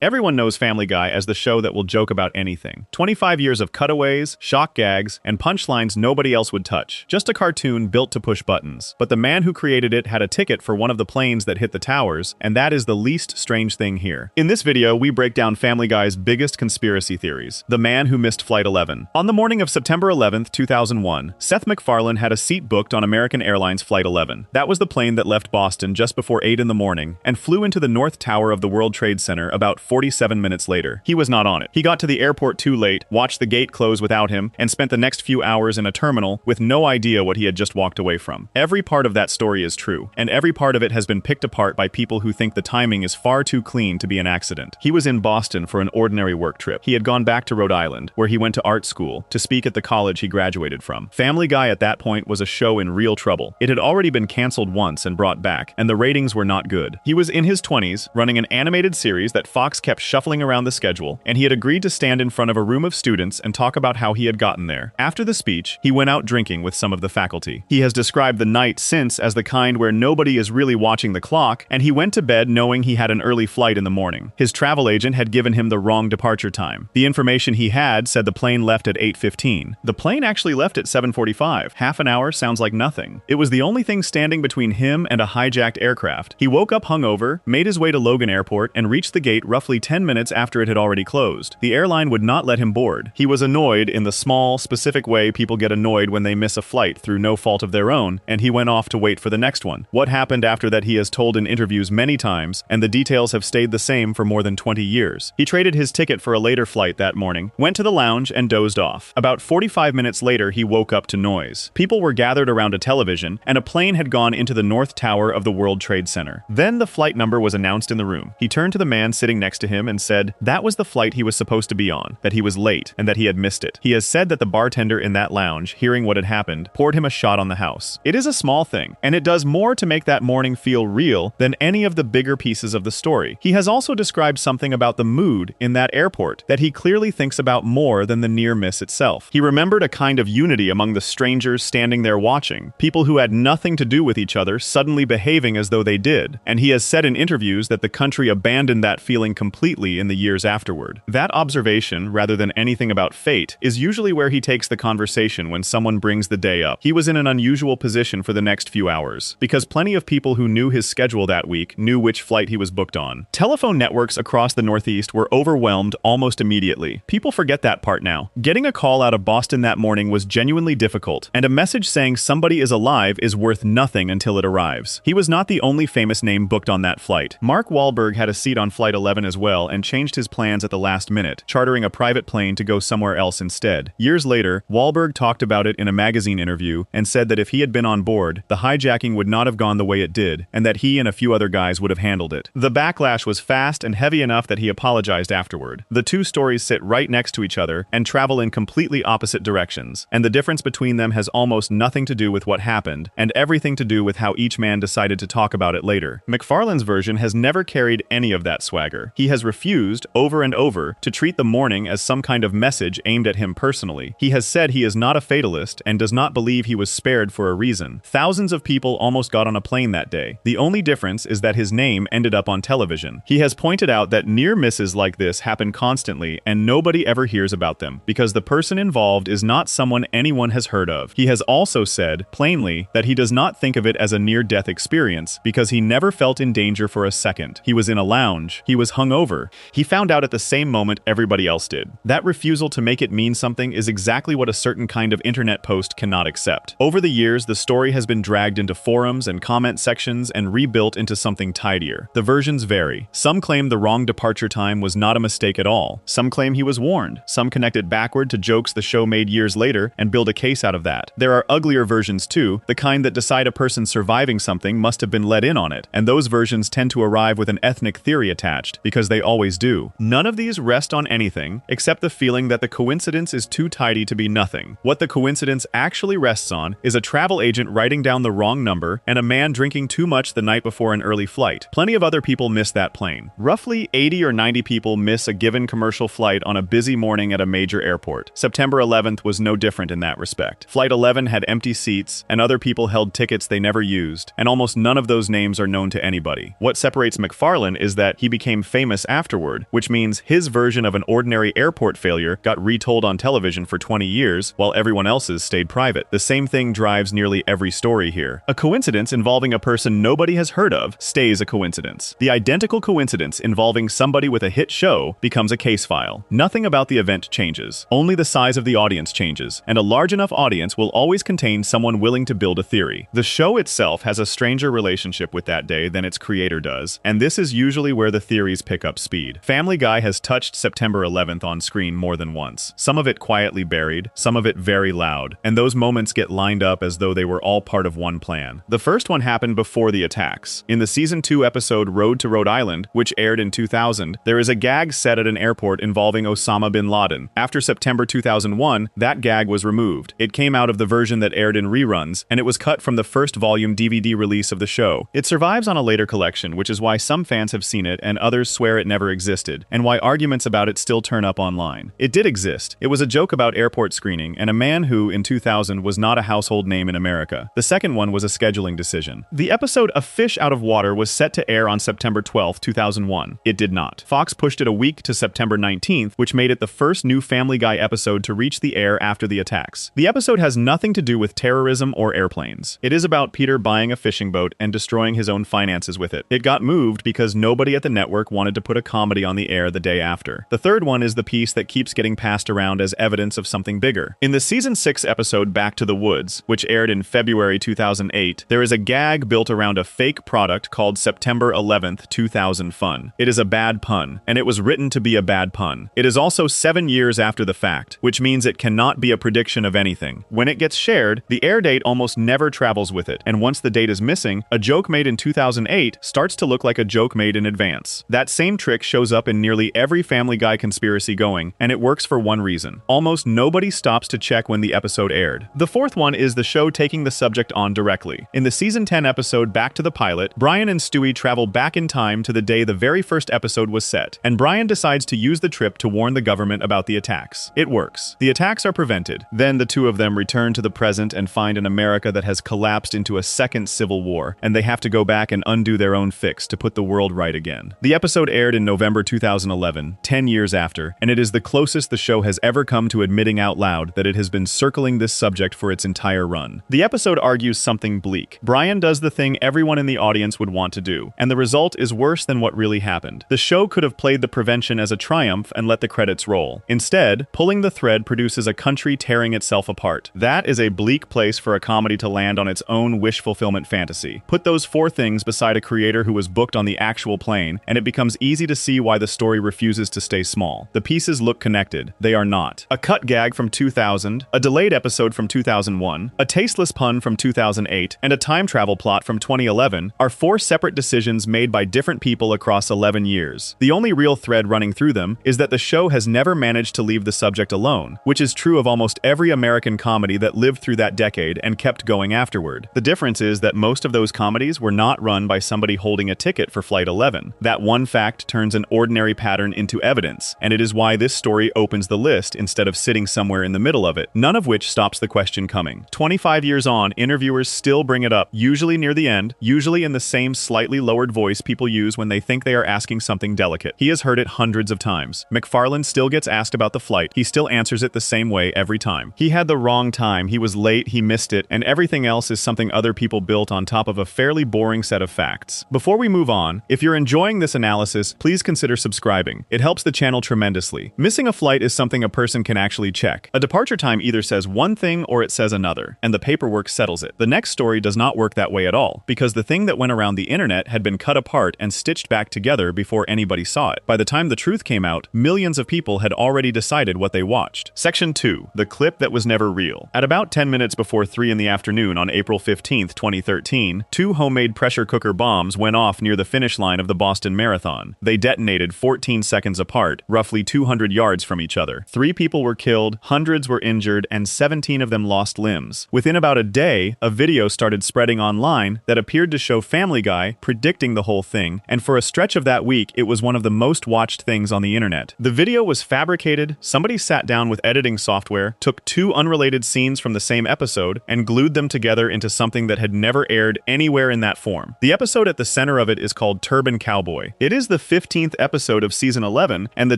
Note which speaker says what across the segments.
Speaker 1: Everyone knows Family Guy as the show that will joke about anything. 25 years of cutaways, shock gags, and punchlines nobody else would touch. Just a cartoon built to push buttons. But the man who created it had a ticket for one of the planes that hit the towers, and that is the least strange thing here. In this video, we break down Family Guy's biggest conspiracy theories. The man who missed Flight 11. On the morning of September 11th, 2001, Seth MacFarlane had a seat booked on American Airlines Flight 11. That was the plane that left Boston just before 8 in the morning and flew into the North Tower of the World Trade Center about 47 minutes later. He was not on it. He got to the airport too late, watched the gate close without him, and spent the next few hours in a terminal with no idea what he had just walked away from. Every part of that story is true, and every part of it has been picked apart by people who think the timing is far too clean to be an accident. He was in Boston for an ordinary work trip. He had gone back to Rhode Island, where he went to art school, to speak at the college he graduated from. Family Guy at that point was a show in real trouble. It had already been canceled once and brought back, and the ratings were not good. He was in his 20s, running an animated series that Fox kept shuffling around the schedule, and he had agreed to stand in front of a room of students and talk about how he had gotten there. After the speech, he went out drinking with some of the faculty. He has described the night since as the kind where nobody is really watching the clock, and he went to bed knowing he had an early flight in the morning. His travel agent had given him the wrong departure time. The information he had said the plane left at 8:15. The plane actually left at 7:45. Half an hour sounds like nothing. It was the only thing standing between him and a hijacked aircraft. He woke up hungover, made his way to Logan Airport, and reached the gate roughly 10 minutes after it had already closed. The airline would not let him board. He was annoyed in the small, specific way people get annoyed when they miss a flight through no fault of their own, and he went off to wait for the next one. What happened after that he has told in interviews many times, and the details have stayed the same for more than 20 years. He traded his ticket for a later flight that morning, went to the lounge, and dozed off. About 45 minutes later, he woke up to noise. People were gathered around a television, and a plane had gone into the North Tower of the World Trade Center. Then the flight number was announced in the room. He turned to the man sitting next to him and said that was the flight he was supposed to be on, that he was late, and that he had missed it. He has said that the bartender in that lounge, hearing what had happened, poured him a shot on the house. It is a small thing, and it does more to make that morning feel real than any of the bigger pieces of the story. He has also described something about the mood in that airport that he clearly thinks about more than the near miss itself. He remembered a kind of unity among the strangers standing there watching, people who had nothing to do with each other suddenly behaving as though they did, and he has said in interviews that the country abandoned that feeling completely in the years afterward. That observation, rather than anything about fate, is usually where he takes the conversation when someone brings the day up. He was in an unusual position for the next few hours, because plenty of people who knew his schedule that week knew which flight he was booked on. Telephone networks across the Northeast were overwhelmed almost immediately. People forget that part now. Getting a call out of Boston that morning was genuinely difficult, and a message saying somebody is alive is worth nothing until it arrives. He was not the only famous name booked on that flight. Mark Wahlberg had a seat on Flight 11 as well and changed his plans at the last minute, chartering a private plane to go somewhere else instead. Years later, Wahlberg talked about it in a magazine interview and said that if he had been on board, the hijacking would not have gone the way it did, and that he and a few other guys would have handled it. The backlash was fast and heavy enough that he apologized afterward. The two stories sit right next to each other and travel in completely opposite directions, and the difference between them has almost nothing to do with what happened, and everything to do with how each man decided to talk about it later. MacFarlane's version has never carried any of that swagger. He has refused, over and over, to treat the morning as some kind of message aimed at him personally. He has said he is not a fatalist and does not believe he was spared for a reason. Thousands of people almost got on a plane that day. The only difference is that his name ended up on television. He has pointed out that near misses like this happen constantly and nobody ever hears about them, because the person involved is not someone anyone has heard of. He has also said, plainly, that he does not think of it as a near-death experience because he never felt in danger for a second. He was in a lounge. He was hungover. He found out at the same moment everybody else did. That refusal to make it mean something is exactly what a certain kind of internet post cannot accept. Over the years, the story has been dragged into forums and comment sections and rebuilt into something tidier. The versions vary. Some claim the wrong departure time was not a mistake at all. Some claim he was warned. Some connect it backward to jokes the show made years later and build a case out of that. There are uglier versions too, the kind that decide a person surviving something must have been let in on it, and those versions tend to arrive with an ethnic theory attached, because they always do. None of these rest on anything except the feeling that the coincidence is too tidy to be nothing. What the coincidence actually rests on is a travel agent writing down the wrong number and a man drinking too much the night before an early flight. Plenty of other people miss that plane. Roughly 80 or 90 people miss a given commercial flight on a busy morning at a major airport. September 11th was no different in that respect. Flight 11 had empty seats, and other people held tickets they never used, and almost none of those names are known to anybody. What separates MacFarlane is that he became famous famous afterward, which means his version of an ordinary airport failure got retold on television for 20 years while everyone else's stayed private. The same thing drives nearly every story here. A coincidence involving a person nobody has heard of stays a coincidence. The identical coincidence involving somebody with a hit show becomes a case file. Nothing about the event changes. Only the size of the audience changes, and a large enough audience will always contain someone willing to build a theory. The show itself has a stranger relationship with that day than its creator does, and this is usually where the theories pick up speed. Family Guy has touched September 11th on screen more than once. Some of it quietly buried, some of it very loud, and those moments get lined up as though they were all part of one plan. The first one happened before the attacks. In the Season 2 episode Road to Rhode Island, which aired in 2000, there is a gag set at an airport involving Osama bin Laden. After September 2001, that gag was removed. It came out of the version that aired in reruns, and it was cut from the first volume DVD release of the show. It survives on a later collection, which is why some fans have seen it and others swear it never existed, and why arguments about it still turn up online. It did exist. It was a joke about airport screening and a man who, in 2000, was not a household name in America. The second one was a scheduling decision. The episode A Fish Out of Water was set to air on September 12, 2001. It did not. Fox pushed it a week to September 19th, which made it the first new Family Guy episode to reach the air after the attacks. The episode has nothing to do with terrorism or airplanes. It is about Peter buying a fishing boat and destroying his own finances with it. It got moved because nobody at the network wanted to put a comedy on the air the day after. The third one is the piece that keeps getting passed around as evidence of something bigger. In the Season 6 episode Back to the Woods, which aired in February 2008, there is a gag built around a fake product called September 11th, 2000 Fun. It is a bad pun, and it was written to be a bad pun. It is also 7 years after the fact, which means it cannot be a prediction of anything. When it gets shared, the air date almost never travels with it, and once the date is missing, a joke made in 2008 starts to look like a joke made in advance. That same trick shows up in nearly every Family Guy conspiracy going, and it works for one reason. Almost nobody stops to check when the episode aired. The fourth one is the show taking the subject on directly. In the Season 10 episode Back to the Pilot, Brian and Stewie travel back in time to the day the very first episode was set, and Brian decides to use the trip to warn the government about the attacks. It works. The attacks are prevented. Then the two of them return to the present and find an America that has collapsed into a second civil war, and they have to go back and undo their own fix to put the world right again. The episode aired in November 2011, 10 years after, and it is the closest the show has ever come to admitting out loud that it has been circling this subject for its entire run. The episode argues something bleak. Brian does the thing everyone in the audience would want to do, and the result is worse than what really happened. The show could have played the prevention as a triumph and let the credits roll. Instead, pulling the thread produces a country tearing itself apart. That is a bleak place for a comedy to land on its own wish fulfillment fantasy. Put those four things beside a creator who was booked on the actual plane, and it becomes easy to see why the story refuses to stay small. The pieces look connected. They are not. A cut gag from 2000, a delayed episode from 2001, a tasteless pun from 2008, and a time travel plot from 2011 are four separate decisions made by different people across 11 years. The only real thread running through them is that the show has never managed to leave the subject alone, which is true of almost every American comedy that lived through that decade and kept going afterward. The difference is that most of those comedies were not run by somebody holding a ticket for Flight 11. That one fact turns an ordinary pattern into evidence, and it is why this story opens the list instead of sitting somewhere in the middle of it, none of which stops the question coming. 25 years on, interviewers still bring it up, usually near the end, usually in the same slightly lowered voice people use when they think they are asking something delicate. He has heard it hundreds of times. McFarlane still gets asked about the flight. He still answers it the same way every time. He had the wrong time, he was late, he missed it, and everything else is something other people built on top of a fairly boring set of facts. Before we move on, if you're enjoying this analysis, please consider subscribing. It helps the channel tremendously. Missing a flight is something a person can actually check. A departure time either says one thing or it says another, and the paperwork settles it. The next story does not work that way at all, because the thing that went around the internet had been cut apart and stitched back together before anybody saw it. By the time the truth came out, millions of people had already decided what they watched. Section 2. The clip that was never real. At about 10 minutes before 3 in the afternoon on April 15, 2013, two homemade pressure cooker bombs went off near the finish line of the Boston Marathon. They detonated 14 seconds apart, roughly 200 yards from each other. 3 people were killed, hundreds were injured, and 17 of them lost limbs. Within about a day, a video started spreading online that appeared to show Family Guy predicting the whole thing, and for a stretch of that week, it was one of the most watched things on the internet. The video was fabricated. Somebody sat down with editing software, took 2 unrelated scenes from the same episode, and glued them together into something that had never aired anywhere in that form. The episode at the center of it is called Turban Cowboy. It is the 15th episode of season 11 and the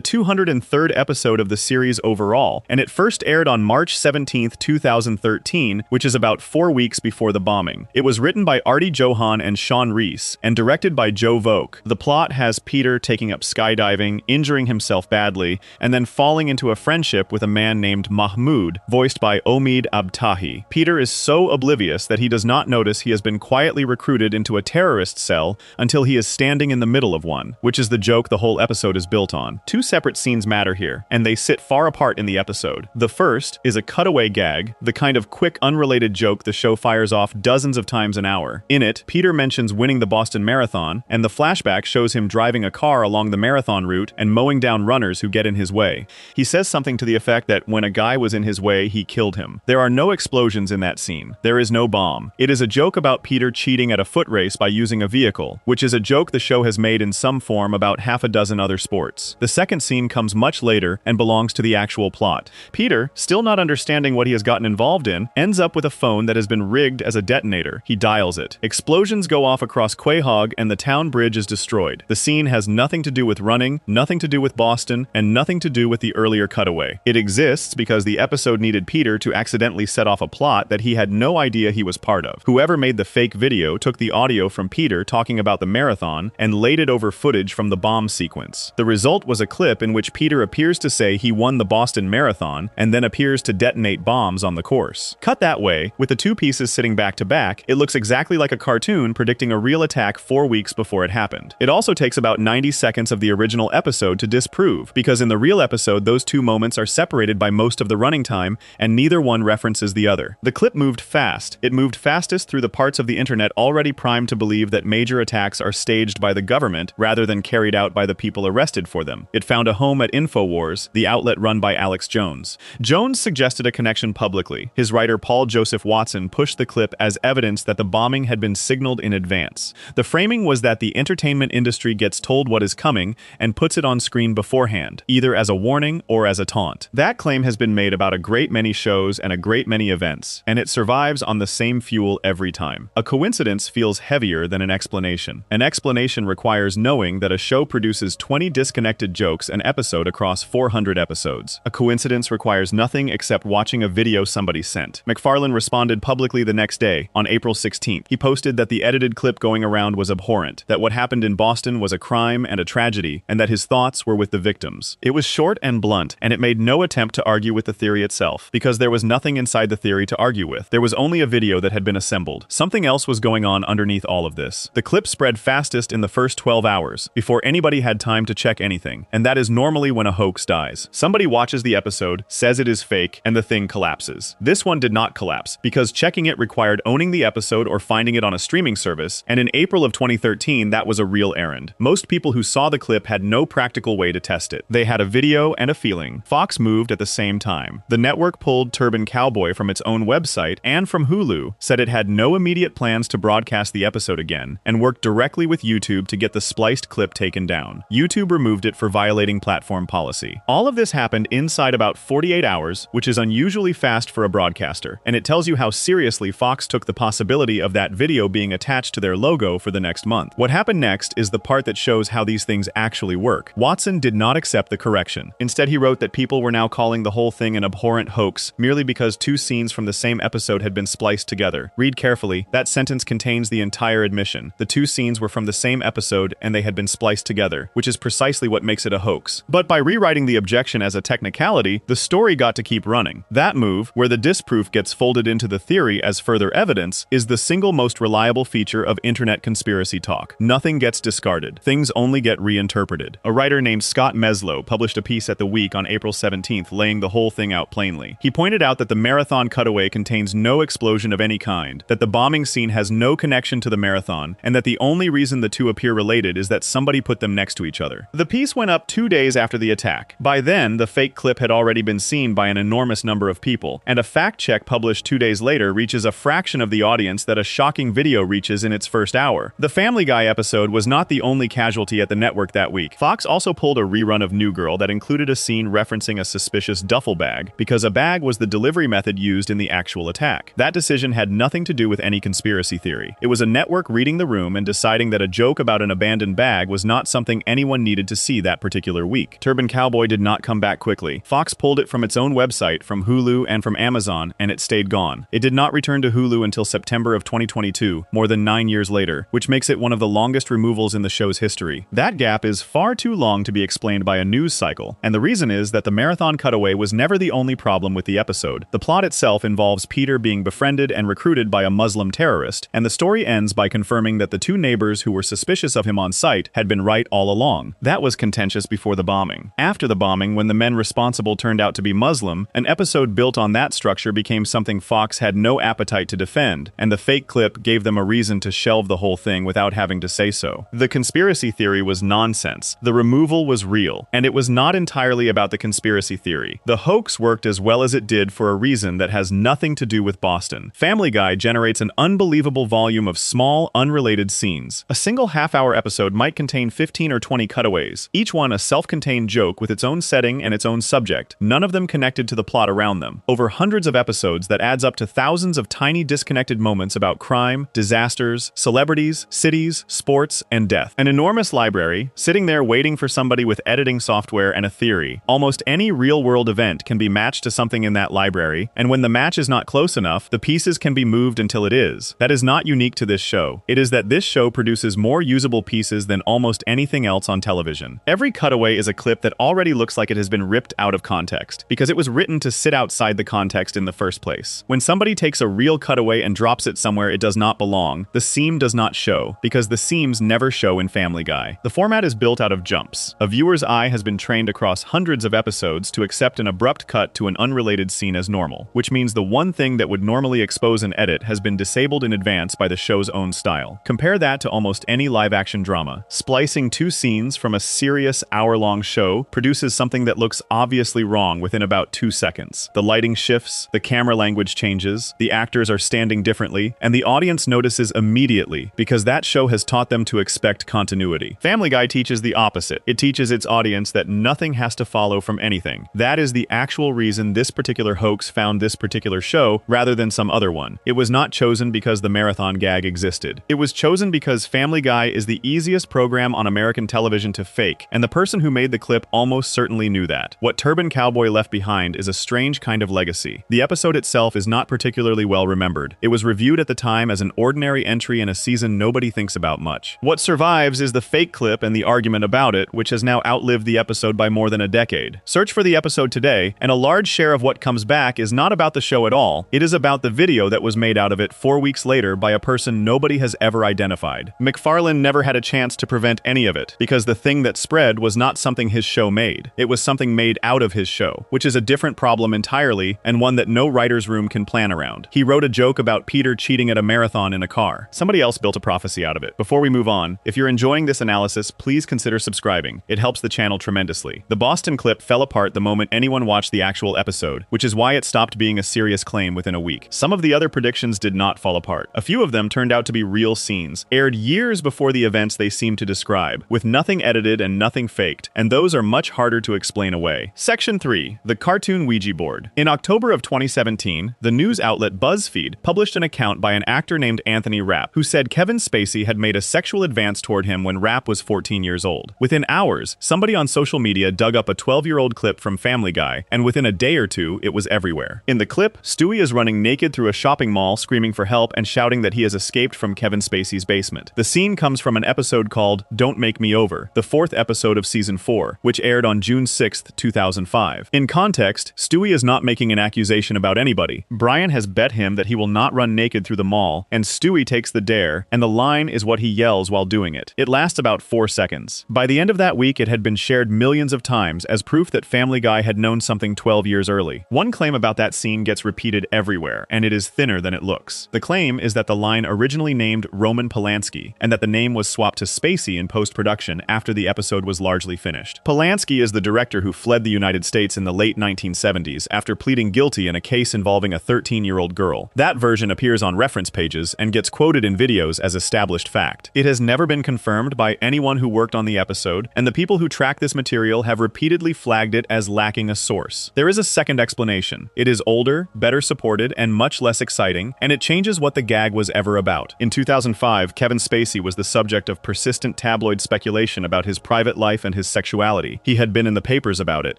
Speaker 1: 203rd episode of the series overall, and it first aired on March 17, 2013, which is about 4 weeks before the bombing. It was written by Artie Johan and Sean Reese, and directed by Joe Vogt. The plot has Peter taking up skydiving, injuring himself badly, and then falling into a friendship with a man named Mahmoud, voiced by Omid Abtahi. Peter is so oblivious that he does not notice he has been quietly recruited into a terrorist cell until he is standing in the middle of one, which is the joke the whole episode is built on. Two separate scenes matter here, and they sit far apart in the episode. The first is a cutaway gag, the kind of quick, unrelated joke the show fires off dozens of times an hour. In it, Peter mentions winning the Boston Marathon, and the flashback shows him driving a car along the marathon route and mowing down runners who get in his way. He says something to the effect that when a guy was in his way, he killed him. There are no explosions in that scene. There is no bomb. It is a joke about Peter cheating at a foot race by using a vehicle, which is a joke the show has made in some form about half a dozen other sports. The second scene comes much later and belongs to the actual plot. Peter, still not understanding what he has gotten involved in, ends up with a phone that has been rigged as a detonator. He dials it. Explosions go off across Quahog and the town bridge is destroyed. The scene has nothing to do with running, nothing to do with Boston, and nothing to do with the earlier cutaway. It exists because the episode needed Peter to accidentally set off a plot that he had no idea he was part of. Whoever made the fake video took the audio from Peter talking about the marathon and laid it over footage from the bomb sequence. The result was a clip in which Peter appears to say he won the Boston Marathon and then appears to detonate bombs on the course. Cut that way, with the two pieces sitting back to back, it looks exactly like a cartoon predicting a real attack 4 weeks before it happened. It also takes about 90 seconds of the original episode to disprove, because in the real episode those two moments are separated by most of the running time and neither one references the other. The clip moved fast. It moved fastest through the parts of the internet already primed to believe that major attacks are staged by the government rather than carried out by the people arrested for them. It found a home at InfoWars, the outlet run by Alex Jones. Jones suggested a connection publicly. His writer Paul Joseph Watson pushed the clip as evidence that the bombing had been signaled in advance. The framing was that the entertainment industry gets told what is coming and puts it on screen beforehand, either as a warning or as a taunt. That claim has been made about a great many shows and a great many events, and it survives on the same fuel every time. A coincidence feels heavier than an explanation. An explanation requires knowing that a show produces 20 disconnected jokes an episode across 400 episodes. A coincidence requires nothing except watching a video somebody sent. McFarlane responded publicly the next day, on April 16th. He posted that the edited clip going around was abhorrent, that what happened in Boston was a crime and a tragedy, and that his thoughts were with the victims. It was short and blunt, and it made no attempt to argue with the theory itself, because there was nothing inside the theory to argue with. There was only a video that had been assembled. Something else was going on underneath all of this. The clip spread fastest in the first 12 hours, before anybody had time to check anything, and that is normally when a hoax dies. Somebody watches the episode, says it is fake, and the thing collapses. This one did not collapse, because checking it required owning the episode or finding it on a streaming service, and in April of 2013 that was a real errand. Most people who saw the clip had no practical way to test it. They had a video and a feeling. Fox moved at the same time. The network pulled Turban Cowboy from its own website and from Hulu, said it had no immediate plans to broadcast the episode again, and worked directly with YouTube to get the spliced clip taken down. YouTube removed it for violating platform policy. All of this happened inside about 48 hours, which is unusually fast for a broadcaster, and it tells you how seriously Fox took the possibility of that video being attached to their logo for the next month. What happened next is the part that shows how these things actually work. Watson did not accept the correction. Instead, he wrote that people were now calling the whole thing an abhorrent hoax merely because two scenes from the same episode had been spliced together. Read carefully. That sentence contains the entire admission. The two scenes were from the same episode and they had been spliced together, which is precisely what makes it a hoax. But by rewriting the objection as a technicality, the story got to keep running. That move, where the disproof gets folded into the theory as further evidence, is the single most reliable feature of internet conspiracy talk. Nothing gets discarded. Things only get reinterpreted. A writer named Scott Meslow published a piece at The Week on April 17th laying the whole thing out plainly. He pointed out that the marathon cutaway contains no explosion of any kind, that the bombing scene has no connection to the marathon, and that the only reason the two appear related is that somebody put them next to each other. The piece went up 2 days after the attack. By then, the fake clip had already been seen by an enormous number of people, and a fact check published 2 days later reaches a fraction of the audience that a shocking video reaches in its first hour. The Family Guy episode was not the only casualty at the network that week. Fox also pulled a rerun of New Girl that included a scene referencing a suspicious duffel bag, because a bag was the delivery method used in the actual attack. That decision had nothing to do with any conspiracy theory. It was a network reading the room and deciding that a joke about an abandoned bag was not something anyone needed to see that particular week. Turban Cowboy did not come back quickly. Fox pulled it from its own website, from Hulu, and from Amazon, and it stayed gone. It did not return to Hulu until September of 2022, more than 9 years later, which makes it one of the longest removals in the show's history. That gap is far too long to be explained by a news cycle, and the reason is that the marathon cutaway was never the only problem with the episode. The plot itself involves Peter being befriended and recruited by a Muslim terrorist, and the story ends by confirming that the two neighbors who were suspicious of him on site had been right all along. That was contentious before the bombing. After the bombing, when the men responsible turned out to be Muslim, an episode built on that structure became something Fox had no appetite to defend, and the fake clip gave them a reason to shelve the whole thing without having to say so. The conspiracy theory was nonsense. The removal was real, and it was not entirely about the conspiracy theory. The hoax worked as well as it did for a reason that has nothing to do with Boston. Family Guy generates an unbelievable volume of small, unrelated scenes. A single half-hour episode might contain 15 or 20 cutaways, each one a self-contained joke with its own setting and its own subject, none of them connected to the plot around them. Over hundreds of episodes that adds up to thousands of tiny disconnected moments about crime, disasters, celebrities, cities, sports, and death. An enormous library, sitting there waiting for somebody with editing software and a theory. Almost any real-world event can be matched to something in that library, and when the match is not close enough, the pieces can be moved until it is. That is not unique to this show. It is that this show produces more usable pieces than almost anything else on television. Every cutaway is a clip that already looks like it has been ripped out of context, because it was written to sit outside the context in the first place. When somebody takes a real cutaway and drops it somewhere it does not belong, the seam does not show, because the seams never show in Family Guy. The format is built out of jumps. A viewer's eye has been trained across hundreds of episodes to accept an abrupt cut to an unrelated scene as normal, which means the one thing that would normally expose an edit has been disabled in advance by the show's own style. Compare that to almost any live-action drama. Splicing two scenes from a serious hour-long show produces something that looks obviously wrong within about 2 seconds. The lighting shifts, the camera language changes, the actors are standing differently, and the audience notices immediately because that show has taught them to expect continuity. Family Guy teaches the opposite. It teaches its audience that nothing has to follow from anything. That is the actual reason this particular hoax found this particular show rather than some other one. It was not chosen because the marathon gag existed. It was chosen because Family Guy is the easiest program on American television to fake, and the person who made the clip almost certainly knew that. What Turban Cowboy left behind is a strange kind of legacy. The episode itself is not particularly well remembered. It was reviewed at the time as an ordinary entry in a season nobody thinks about much. What survives is the fake clip and the argument about it, which has now outlived the episode by more than a decade. Search for the episode today, and a large share of what comes back is not about the show at all. It is about the video that was made out of it 4 weeks later by a person nobody has ever identified. McFarlane never had a chance to prevent any of it, because the thing that spread was not something his show made. It was something made out of his show, which is a different problem entirely, and one that no writer's room can plan around. He wrote a joke about Peter cheating at a marathon in a car. Somebody else built a prophecy out of it. Before we move on, if you're enjoying this analysis, please consider subscribing. It helps the channel tremendously. The Boston clip fell apart the moment anyone watched the actual episode, which is why it stopped being a serious claim within a week. Some of the other predictions did not fall apart. A few of them turned out to be real scenes, aired years before the events they seem to describe, with nothing edited and nothing faked, and those are much harder to explain away. Section 3. The Cartoon Ouija Board. In October of 2017, the news outlet BuzzFeed published an account by an actor named Anthony Rapp, who said Kevin Spacey had made a sexual advance toward him when Rapp was 14 years old. Within hours, somebody on social media dug up a 12-year-old clip from Family Guy, and within a day or two, it was everywhere. In the clip, Stewie is running naked through a shopping mall screaming for help and shouting that he has escaped from Kevin Spacey's basement. The scene comes from an episode called Don't Make Me Over, the 4th episode of Season 4, which aired on June 6, 2005. In context, Stewie is not making an accusation about anybody. Brian has bet him that he will not run naked through the mall, and Stewie takes the dare, and the line is what he yells while doing it. It lasts about 4 seconds. By the end of that week, it had been shared millions of times as proof that Family Guy had known something 12 years early. One claim about that scene gets repeated everywhere, and it is thinner than it looks. The claim is that the line originally named Roman Polanski, and that the name was swapped to Spacey in post-production after the episode was largely finished. Polanski is the director who fled the United States in the late 1970s after pleading guilty in a case involving a 13-year-old girl. That version appears on reference pages and gets quoted in videos as established fact. It has never been confirmed by anyone who worked on the episode, and the people who track this material have repeatedly flagged it as lacking a source. There is a second explanation. It is older, better supported, and much less exciting, and it changes what the gag was ever about. In 2005, Kevin Spacey was the subject of persistent recent tabloid speculation about his private life and his sexuality. He had been in the papers about it.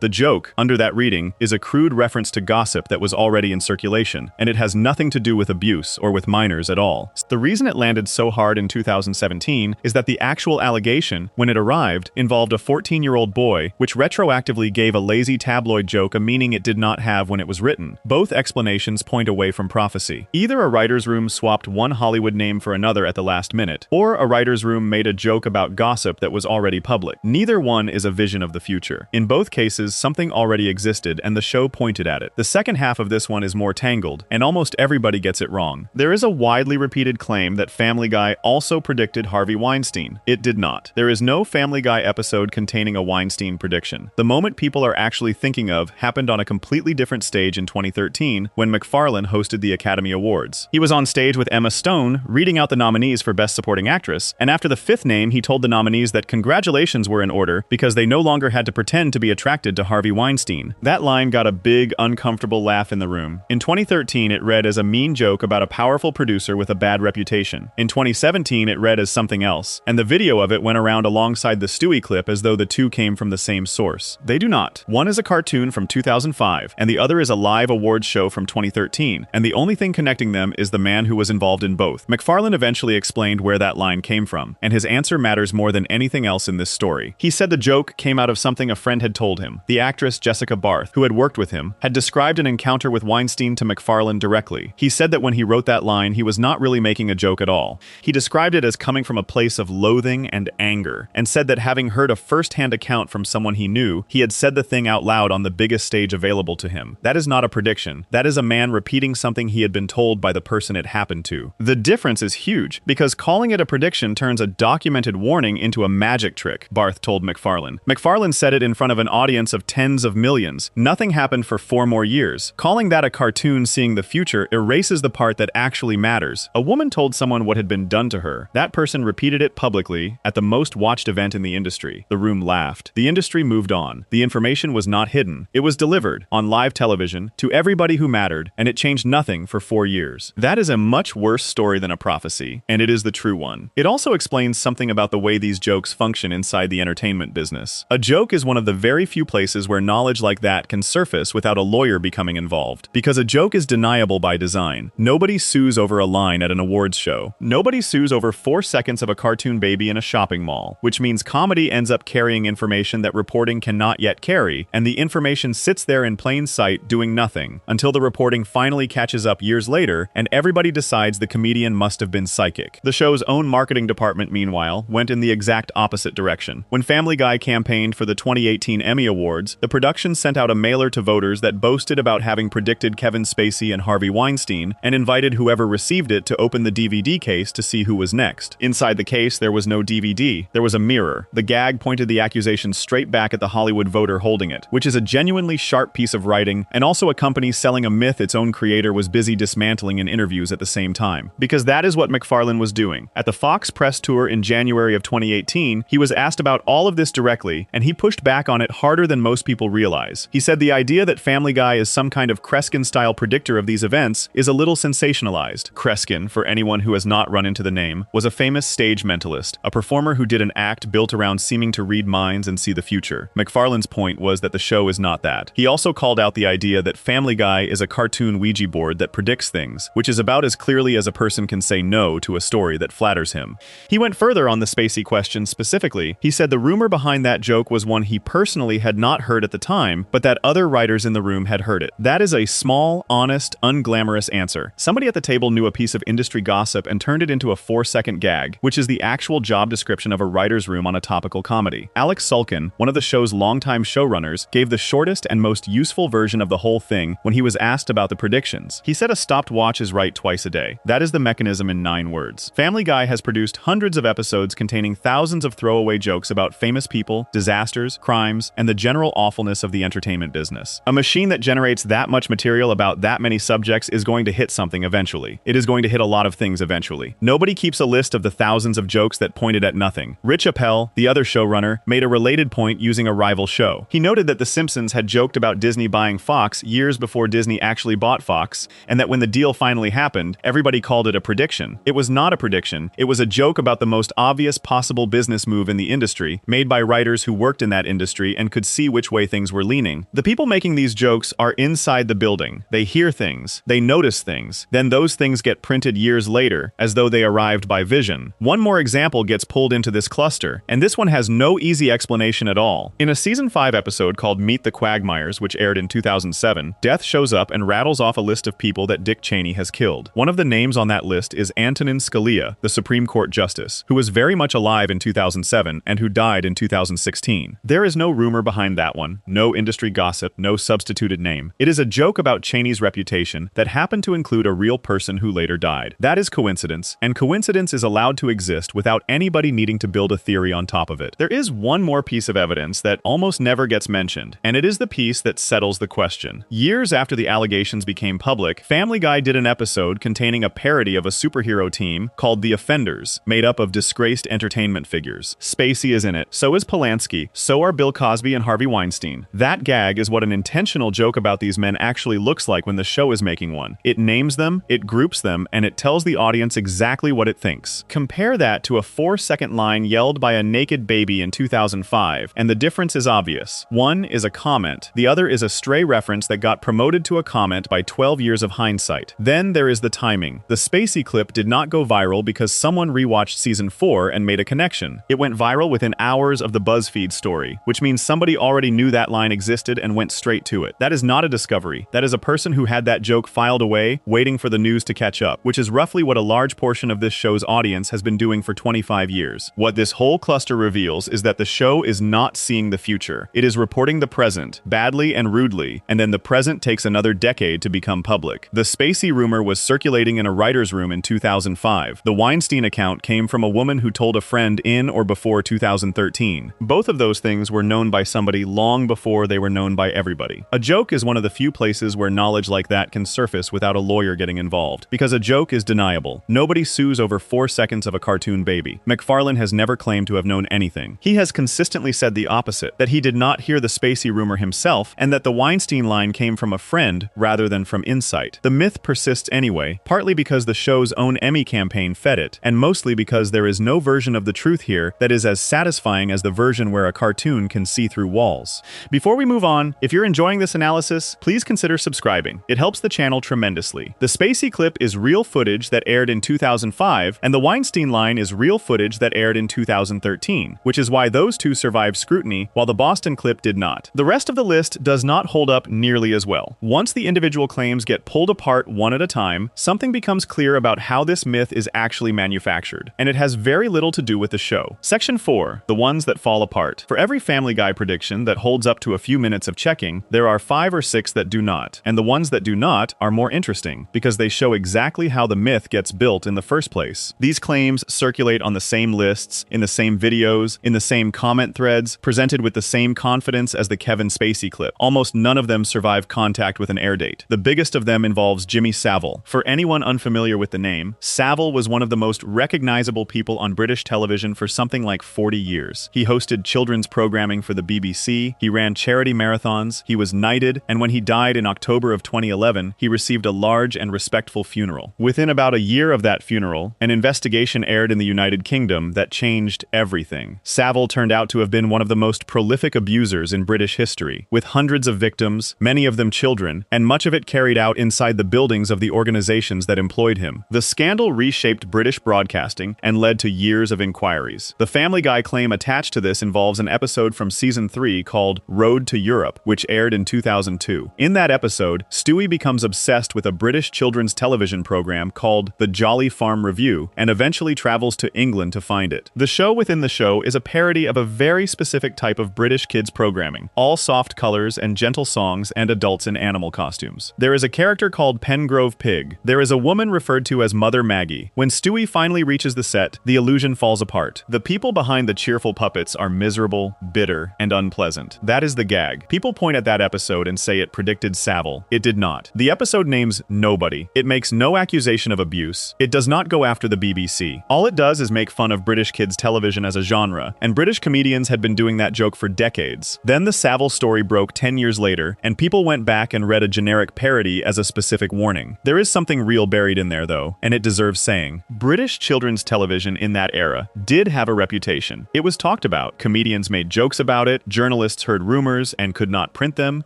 Speaker 1: The joke, under that reading, is a crude reference to gossip that was already in circulation, and it has nothing to do with abuse or with minors at all. The reason it landed so hard in 2017 is that the actual allegation, when it arrived, involved a 14-year-old boy, which retroactively gave a lazy tabloid joke a meaning it did not have when it was written. Both explanations point away from prophecy. Either a writer's room swapped one Hollywood name for another at the last minute, or a writer's room made a joke about gossip that was already public. Neither one is a vision of the future. In both cases, something already existed and the show pointed at it. The second half of this one is more tangled, and almost everybody gets it wrong. There is a widely repeated claim that Family Guy also predicted Harvey Weinstein. It did not. There is no Family Guy episode containing a Weinstein prediction. The moment people are actually thinking of happened on a completely different stage in 2013 when MacFarlane hosted the Academy Awards. He was on stage with Emma Stone, reading out the nominees for Best Supporting Actress, and after the fifth name, he told the nominees that congratulations were in order because they no longer had to pretend to be attracted to Harvey Weinstein. That line got a big, uncomfortable laugh in the room. In 2013, it read as a mean joke about a powerful producer with a bad reputation. In 2017, it read as something else, and the video of it went around alongside the Stewie clip as though the two came from the same source. They do not. One is a cartoon from 2005, and the other is a live awards show from 2013, and the only thing connecting them is the man who was involved in both. MacFarlane eventually explained where that line came from, and his answer matters more than anything else in this story. He said the joke came out of something a friend had told him. The actress Jessica Barth, who had worked with him, had described an encounter with Weinstein to MacFarlane directly. He said that when he wrote that line, he was not really making a joke at all. He described it as coming from a place of loathing and anger, and said that having heard a first-hand account from someone he knew, he had said the thing out loud on the biggest stage available to him. That is not a prediction. That is a man repeating something he had been told by the person it happened to. The difference is huge, because calling it a prediction turns a documented warning into a magic trick, Barth told MacFarlane. MacFarlane said it in front of an audience of tens of millions. Nothing happened for 4 more years. Calling that a cartoon seeing the future erases the part that actually matters. A woman told someone what had been done to her. That person repeated it publicly at the most watched event in the industry. The room laughed. The industry moved on. The information was not hidden. It was delivered on live television to everybody who mattered, and it changed nothing for 4 years. That is a much worse story than a prophecy, and it is the true one. It also explains something about the way these jokes function inside the entertainment business. A joke is one of the very few places where knowledge like that can surface without a lawyer becoming involved. Because a joke is deniable by design. Nobody sues over a line at an awards show. Nobody sues over 4 seconds of a cartoon baby in a shopping mall, which means comedy ends up carrying information that reporting cannot yet carry, and the information sits there in plain sight doing nothing, until the reporting finally catches up years later, and everybody decides the comedian must have been psychic. The show's own marketing department, meanwhile, went in the exact opposite direction. When Family Guy campaigned for the 2018 Emmy Awards, the production sent out a mailer to voters that boasted about having predicted Kevin Spacey and Harvey Weinstein, and invited whoever received it to open the DVD case to see who was next. Inside the case, there was no DVD. There was a mirror. The gag pointed the accusation straight back at the Hollywood voter holding it, which is a genuinely sharp piece of writing, and also a company selling a myth its own creator was busy dismantling in interviews at the same time. Because that is what MacFarlane was doing. At the Fox press tour in January of 2018, he was asked about all of this directly, and he pushed back on it harder than most people realize. He said the idea that Family Guy is some kind of Kreskin-style predictor of these events is a little sensationalized. Kreskin, for anyone who has not run into the name, was a famous stage mentalist, a performer who did an act built around seeming to read minds and see the future. MacFarlane's point was that the show is not that. He also called out the idea that Family Guy is a cartoon Ouija board that predicts things, which is about as clearly as a person can say no to a story that flatters him. He went further on the Spacey question specifically. He said the rumor behind that joke was one he personally had not heard at the time, but that other writers in the room had heard it. That is a small, honest, unglamorous answer. Somebody at the table knew a piece of industry gossip and turned it into a 4-second gag, which is the actual job description of a writer's room on a topical comedy. Alex Sulkin, one of the show's longtime showrunners, gave the shortest and most useful version of the whole thing when he was asked about the predictions. He said a stopped watch is right twice a day. That is the mechanism in 9 words. Family Guy has produced hundreds of episodes containing thousands of throwaway jokes about famous people, disasters, crimes, and the general awfulness of the entertainment business. A machine that generates that much material about that many subjects is going to hit something eventually. It is going to hit a lot of things eventually. Nobody keeps a list of the thousands of jokes that pointed at nothing. Rich Appel, the other showrunner, made a related point using a rival show. He noted that The Simpsons had joked about Disney buying Fox years before Disney actually bought Fox, and that when the deal finally happened, everybody called it a prediction. It was not a prediction. It was a joke about the most obvious obvious possible business move in the industry, made by writers who worked in that industry and could see which way things were leaning. The people making these jokes are inside the building. They hear things, they notice things, then those things get printed years later, as though they arrived by vision. One more example gets pulled into this cluster, and this one has no easy explanation at all. In a season 5 episode called Meet the Quagmires, which aired in 2007, Death shows up and rattles off a list of people that Dick Cheney has killed. One of the names on that list is Antonin Scalia, the Supreme Court Justice, who was very much alive in 2007 and who died in 2016. There is no rumor behind that one, no industry gossip, no substituted name. It is a joke about Cheney's reputation that happened to include a real person who later died. That is coincidence, and coincidence is allowed to exist without anybody needing to build a theory on top of it. There is one more piece of evidence that almost never gets mentioned, and it is the piece that settles the question. Years after the allegations became public, Family Guy did an episode containing a parody of a superhero team called The Offenders, made up of disgraced entertainment figures. Spacey is in it, so is Polanski, so are Bill Cosby and Harvey Weinstein. That gag is what an intentional joke about these men actually looks like when the show is making one. It names them, it groups them, and it tells the audience exactly what it thinks. Compare that to a 4-second line yelled by a naked baby in 2005, and the difference is obvious. One is a comment, the other is a stray reference that got promoted to a comment by 12 years of hindsight. Then there is the timing. The Spacey clip did not go viral because someone rewatched season 4 and made a connection. It went viral within hours of the BuzzFeed story, which means somebody already knew that line existed and went straight to it. That is not a discovery. That is a person who had that joke filed away, waiting for the news to catch up, which is roughly what a large portion of this show's audience has been doing for 25 years. What this whole cluster reveals is that the show is not seeing the future. It is reporting the present, badly and rudely, and then the present takes another decade to become public. The Spacey rumor was circulating in a writer's room in 2005. The Weinstein account came from a woman who told a friend in or before 2013. Both of those things were known by somebody long before they were known by everybody. A joke is one of the few places where knowledge like that can surface without a lawyer getting involved, because a joke is deniable. Nobody sues over 4 seconds of a cartoon baby. McFarlane has never claimed to have known anything. He has consistently said the opposite, that he did not hear the Spacey rumor himself, and that the Weinstein line came from a friend rather than from insight. The myth persists anyway, partly because the show's own Emmy campaign fed it, and mostly because there is no version of the truth here that is as satisfying as the version where a cartoon can see through walls. Before we move on, if you're enjoying this analysis, please consider subscribing. It helps the channel tremendously. The Spacey clip is real footage that aired in 2005, and the Weinstein line is real footage that aired in 2013, which is why those two survived scrutiny, while the Boston clip did not. The rest of the list does not hold up nearly as well. Once the individual claims get pulled apart one at a time, something becomes clear about how this myth is actually manufactured, and it has very little to do with the show. Section 4, the ones that fall apart. For every Family Guy prediction that holds up to a few minutes of checking, there are 5 or 6 that do not, and the ones that do not are more interesting, because they show exactly how the myth gets built in the first place. These claims circulate on the same lists, in the same videos, in the same comment threads, presented with the same confidence as the Kevin Spacey clip. Almost none of them survive contact with an air date. The biggest of them involves Jimmy Savile. For anyone unfamiliar with the name, Savile was one of the most recognizable people on British television for something like 40 years. He hosted children's programming for the BBC, he ran charity marathons, he was knighted, and when he died in October of 2011, he received a large and respectful funeral. Within about a year of that funeral, an investigation aired in the United Kingdom that changed everything. Savile turned out to have been one of the most prolific abusers in British history, with hundreds of victims, many of them children, and much of it carried out inside the buildings of the organizations that employed him. The scandal reshaped British broadcasting and led to years of inquiries. The Family Guy claim attached to this involves an episode from season 3 called Road to Europe, which aired in 2002. In that episode, Stewie becomes obsessed with a British children's television program called The Jolly Farm Review and eventually travels to England to find it. The show within the show is a parody of a very specific type of British kids programming, all soft colors and gentle songs and adults in animal costumes. There is a character called Pengrove Pig. There is a woman referred to as Mother Maggie. When Stewie finally reaches the set, the illusion falls apart. The people behind the cheerful puppets are miserable, bitter, and unpleasant. That is the gag. People point at that episode and say it predicted Savile. It did not. The episode names nobody. It makes no accusation of abuse. It does not go after the BBC. All it does is make fun of British kids television as a genre, and British comedians had been doing that joke for decades. Then the Savile story broke 10 years later, and people went back and read a generic parody as a specific warning. There is something real buried in there though, and it deserves saying. British children's television in that era did have a reputation. It was talked about. Comedians made jokes about it, journalists heard rumors and could not print them,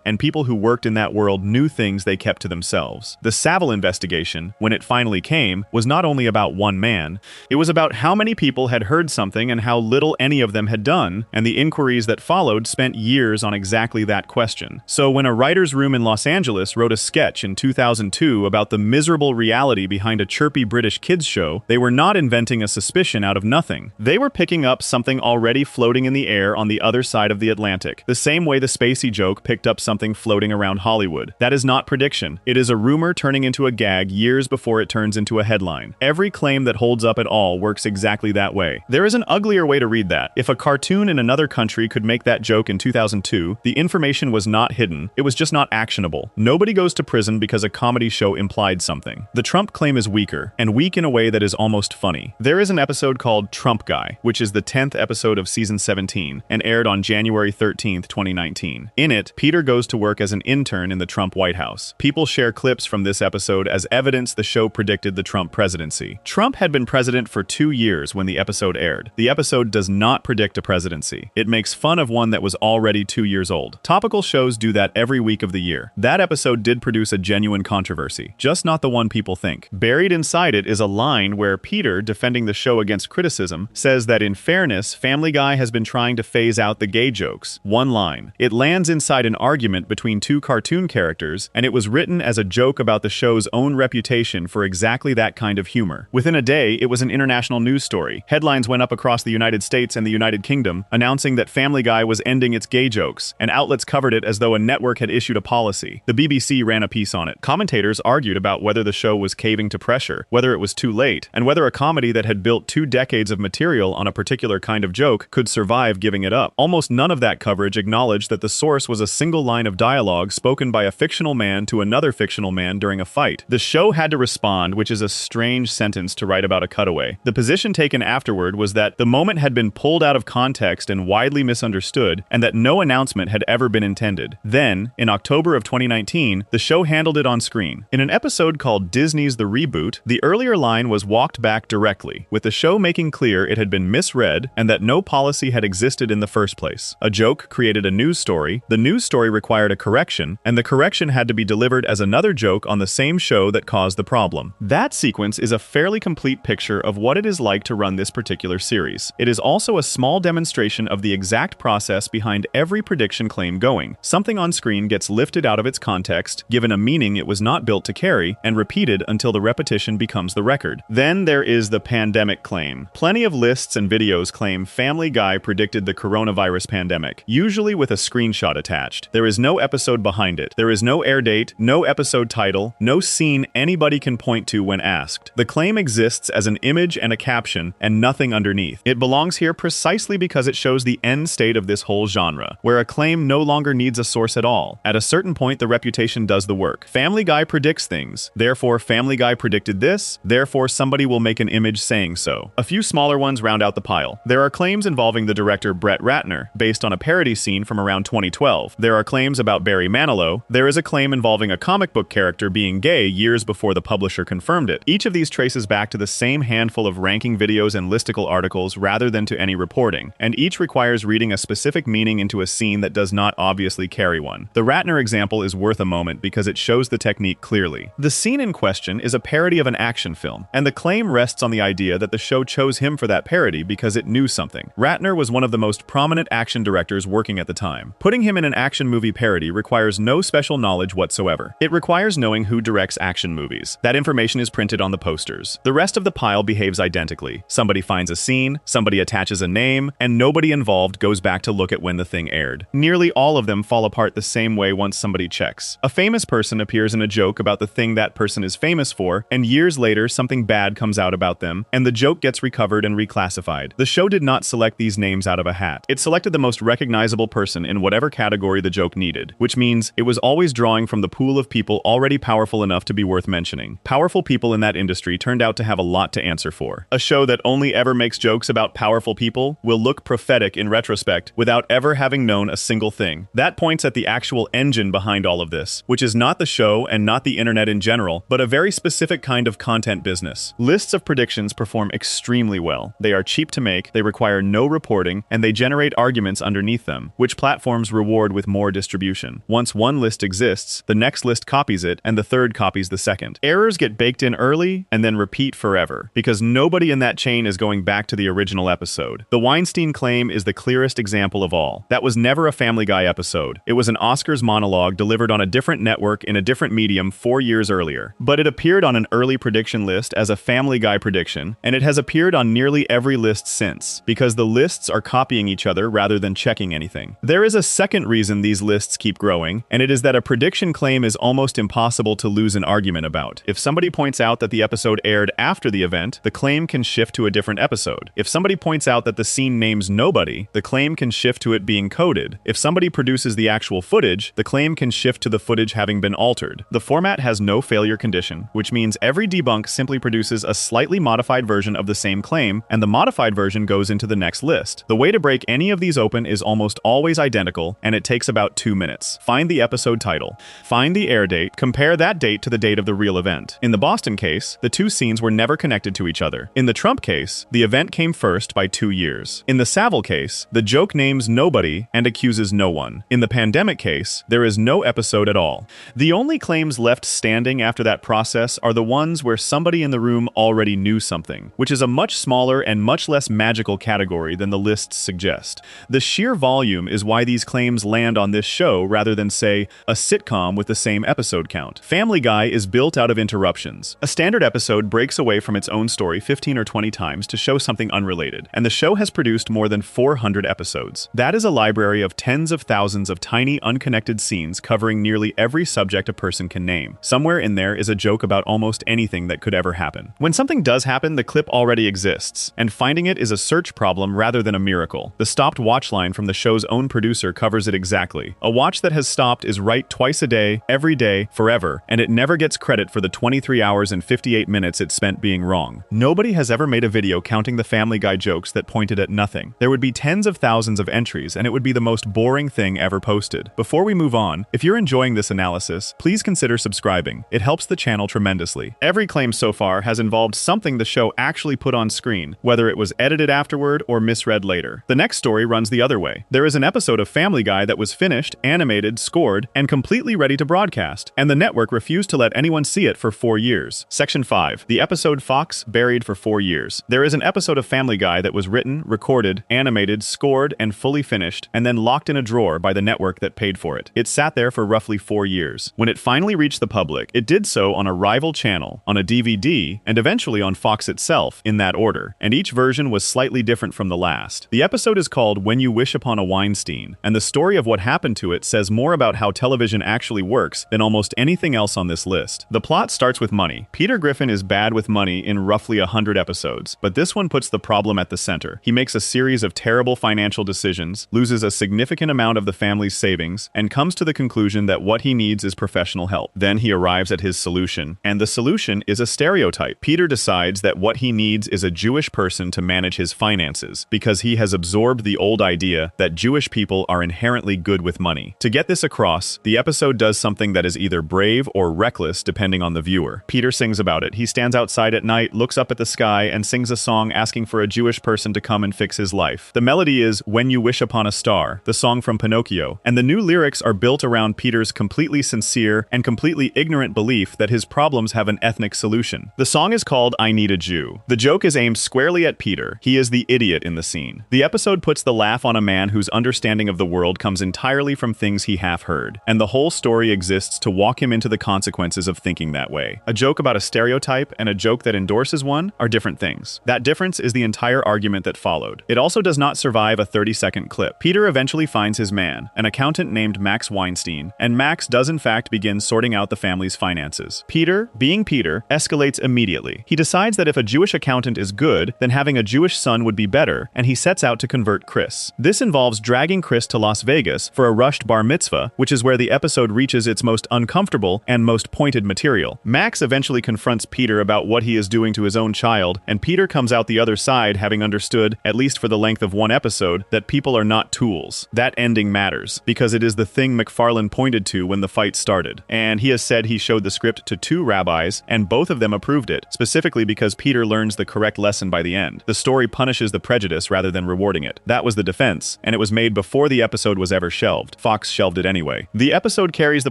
Speaker 1: and people who worked in that world knew things they kept to themselves. The Savile investigation, when it finally came, was not only about one man, it was about how many people had heard something and how little any of them had done, and the inquiries that followed spent years on exactly that question. So when a writer's room in Los Angeles wrote a sketch in 2002 about the miserable reality behind a chirpy British kids show, they were not inventing a suspicion out of nothing. They were picking up something already floating in the air on the other side of the Atlantic, the same way the Spacey joke picked up something floating around Hollywood. That is not prediction. It is a rumor turning into a gag years before it turns into a headline. Every claim that holds up at all works exactly that way. There is an uglier way to read that. If a cartoon in another country could make that joke in 2002, the information was not hidden, it was just not actionable. Nobody goes to prison because a comedy show implied something. The Trump claim is weaker, and weak in a way that is almost funny. There is an episode called Trump Guy, which is the 10th episode of season 17, and aired on January 13th, 2019. In it, Peter goes to work as an intern in the Trump White House. People share clips from this episode as evidence the show predicted the Trump presidency. Trump had been president for 2 years when the episode aired. The episode does not predict a presidency. It makes fun of one that was already 2 years old. Topical shows do that every week of the year. That episode did produce a genuine controversy, just not the one people think. Buried inside it is a line where Peter, defending the show against criticism, says that in fairness, Family Guy has been trying to phase out the gay jokes. One line. It lands inside an argument between two cartoon characters, and it was written as a joke about the show's own reputation for exactly that kind of humor. Within a day, it was an international news story. Headlines went up across the United States and the United Kingdom, announcing that Family Guy was ending its gay jokes, and outlets covered it as though a network had issued a policy. The BBC ran a piece on it. Commentators argued about whether the show was caving to pressure, whether it was too late, and whether a comedy that had built 2 decades of material on a particular kind of joke could survive giving it up. Almost none of that coverage acknowledged that the source was a single line of dialogue spoken by a fictional man to another fictional man during a fight. The show had to respond, which is a strange sentence to write about a cutaway. The position taken afterward was that the moment had been pulled out of context and widely misunderstood, and that no announcement had ever been intended. Then, in October of 2019, the show handled it on screen. In an episode called Disney's The Reboot, the earlier line was walked back directly, with the show making clear it had been misread and that no policy had existed in the first place. A joke created a news story, the news story required a correction, and the correction had to be delivered as another joke on the same show that caused the problem. That sequence is a fairly complete picture of what it is like to run this particular series. It is also a small demonstration of the exact process behind every prediction claim going. Something on screen gets lifted out of its context, given a meaning it was not built to carry, and repeated until the repetition becomes the record. Then there is the pandemic claim. Plenty of lists and videos claim Family Guy predicted the coronavirus pandemic, usually with a screenshot attached. There is no episode behind it. There is no air date, no episode title, no scene anybody can point to when asked. The claim exists as an image and a caption, and nothing underneath. It belongs here precisely because it shows the end state of this whole genre, where a claim no longer needs a source at all. At a certain point, the reputation does the work. Family Guy predicts things, therefore Family Guy predicted this, therefore somebody will make an image saying so. A few smaller ones round out the pile. There are claims involving the director Brett Ratner, based on a parody scene from around 2012. There are claims about Barry Manilow. There is a claim involving a comic book character being gay years before the publisher confirmed it. Each of these traces back to the same handful of ranking videos and listicle articles rather than to any reporting, and each requires reading a specific meaning into a scene that does not obviously carry one. The Ratner example is worth a moment because it shows the technique clearly. The scene in question is a parody of an action film, and the claim rests on the idea that the show chose him for that parody because it knew something. Ratner was one of the most prominent action directors working at the time. Putting him in an action movie parody requires no special knowledge whatsoever. It requires knowing who directs action movies. That information is printed on the posters. The rest of the pile behaves identically. Somebody finds a scene, somebody attaches a name, and nobody involved goes back to look at when the thing aired. Nearly all of them fall apart the same way once somebody checks. A famous person appears in a joke about the thing that person is famous for, and years later something bad comes out about them, and the joke gets recovered and reclassified. The show did not select these names out of a hat. It selected the most recognizable person in whatever category the joke needed, which means it was always drawing from the pool of people already powerful enough to be worth mentioning. Powerful people in that industry turned out to have a lot to answer for. A show that only ever makes jokes about powerful people will look prophetic in retrospect without ever having known a single thing. That points at the actual engine behind all of this, which is not the show and not the internet in general, but a very specific kind of content business. Lists of predictions perform extremely extremely well. They are cheap to make, they require no reporting, and they generate arguments underneath them, which platforms reward with more distribution. Once one list exists, the next list copies it, and the third copies the second. Errors get baked in early and then repeat forever, because nobody in that chain is going back to the original episode. The Weinstein claim is the clearest example of all. That was never a Family Guy episode. It was an Oscars monologue delivered on a different network in a different medium 4 years earlier. But it appeared on an early prediction list as a Family Guy prediction, and it has appeared on nearly every list since, because the lists are copying each other rather than checking anything. There is a second reason these lists keep growing, and it is that a prediction claim is almost impossible to lose an argument about. If somebody points out that the episode aired after the event, the claim can shift to a different episode. If somebody points out that the scene names nobody, the claim can shift to it being coded. If somebody produces the actual footage, the claim can shift to the footage having been altered. The format has no failure condition, which means every debunk simply produces a slightly modified version of the same claim, and the modified version goes into the next list. The way to break any of these open is almost always identical, and it takes about 2 minutes. Find the episode title. Find the air date. Compare that date to the date of the real event. In the Boston case, the two scenes were never connected to each other. In the Trump case, the event came first by 2 years. In the Savile case, the joke names nobody and accuses no one. In the pandemic case, there is no episode at all. The only claims left standing after that process are the ones where somebody in the room already knew something, which is a much smaller and much less magical category than the lists suggest. The sheer volume is why these claims land on this show rather than, say, a sitcom with the same episode count. Family Guy is built out of interruptions. A standard episode breaks away from its own story 15 or 20 times to show something unrelated, and the show has produced more than 400 episodes. That is a library of tens of thousands of tiny, unconnected scenes covering nearly every subject a person can name. Somewhere in there is a joke about almost anything that could ever happen. When something does happen, the clip already exists, and finding it is a search problem rather than a miracle. The stopped watch line from the show's own producer covers it exactly. A watch that has stopped is right twice a day, every day, forever, and it never gets credit for the 23 hours and 58 minutes it spent being wrong. Nobody has ever made a video counting the Family Guy jokes that pointed at nothing. There would be tens of thousands of entries, and it would be the most boring thing ever posted. Before we move on, if you're enjoying this analysis, please consider subscribing. It helps the channel tremendously. Every claim so far has involved something the show actually put on screen, whether it was edited afterward or misread later. The next story runs the other way. There is an episode of Family Guy that was finished, animated, scored, and completely ready to broadcast, and the network refused to let anyone see it for 4 years. Section 5. The episode Fox buried for 4 years. There is an episode of Family Guy that was written, recorded, animated, scored, and fully finished, and then locked in a drawer by the network that paid for it. It sat there for roughly 4 years. When it finally reached the public, it did so on a rival channel, on a DVD, and eventually on Fox itself, in that order, and each version was slightly different from the last. The episode is called When You Wish Upon a Weinstein, and the story of what happened to it says more about how television actually works than almost anything else on this list. The plot starts with money. Peter Griffin is bad with money in roughly 100 episodes, but this one puts the problem at the center. He makes a series of terrible financial decisions, loses a significant amount of the family's savings, and comes to the conclusion that what he needs is professional help. Then he arrives at his solution, and the solution is a stereotype. Peter decides that what he needs is a Jewish person to manage his finances, because he has absorbed the old idea that Jewish people are inherently good with money. To get this across, the episode does something that is either brave or reckless depending on the viewer. Peter sings about it. He stands outside at night, looks up at the sky, and sings a song asking for a Jewish person to come and fix his life. The melody is When You Wish Upon a Star, the song from Pinocchio, and the new lyrics are built around Peter's completely sincere and completely ignorant belief that his problems have an ethnic solution. The song is called I Need a Jew. The joke is aimed squarely at Peter. He is the idiot in the scene. The episode puts the laugh on a man whose understanding of the world comes entirely from things he half heard, and the whole story exists to walk him into the consequences of thinking that way. A joke about a stereotype and a joke that endorses one are different things. That difference is the entire argument that followed. It also does not survive a 30-second clip. Peter eventually finds his man, an accountant named Max Weinstein, and Max does in fact begin sorting out the family's finances. Peter, being Peter, escalates immediately. He decides that if a Jewish accountant is good, then having a Jewish son would be better, and he sets out to convert Chris. This involves dragging Chris to Las Vegas for a rushed bar mitzvah, which is where the episode reaches its most uncomfortable and most pointed material. Max eventually confronts Peter about what he is doing to his own child, and Peter comes out the other side having understood, at least for the length of one episode, that people are not tools. That ending matters, because it is the thing MacFarlane pointed to when the fight started. And he has said he showed the script to 2 rabbis, and both of them approved it, specifically because Peter learns the correct direct lesson by the end. The story punishes the prejudice rather than rewarding it. That was the defense, and it was made before the episode was ever shelved. Fox shelved it anyway. The episode carries the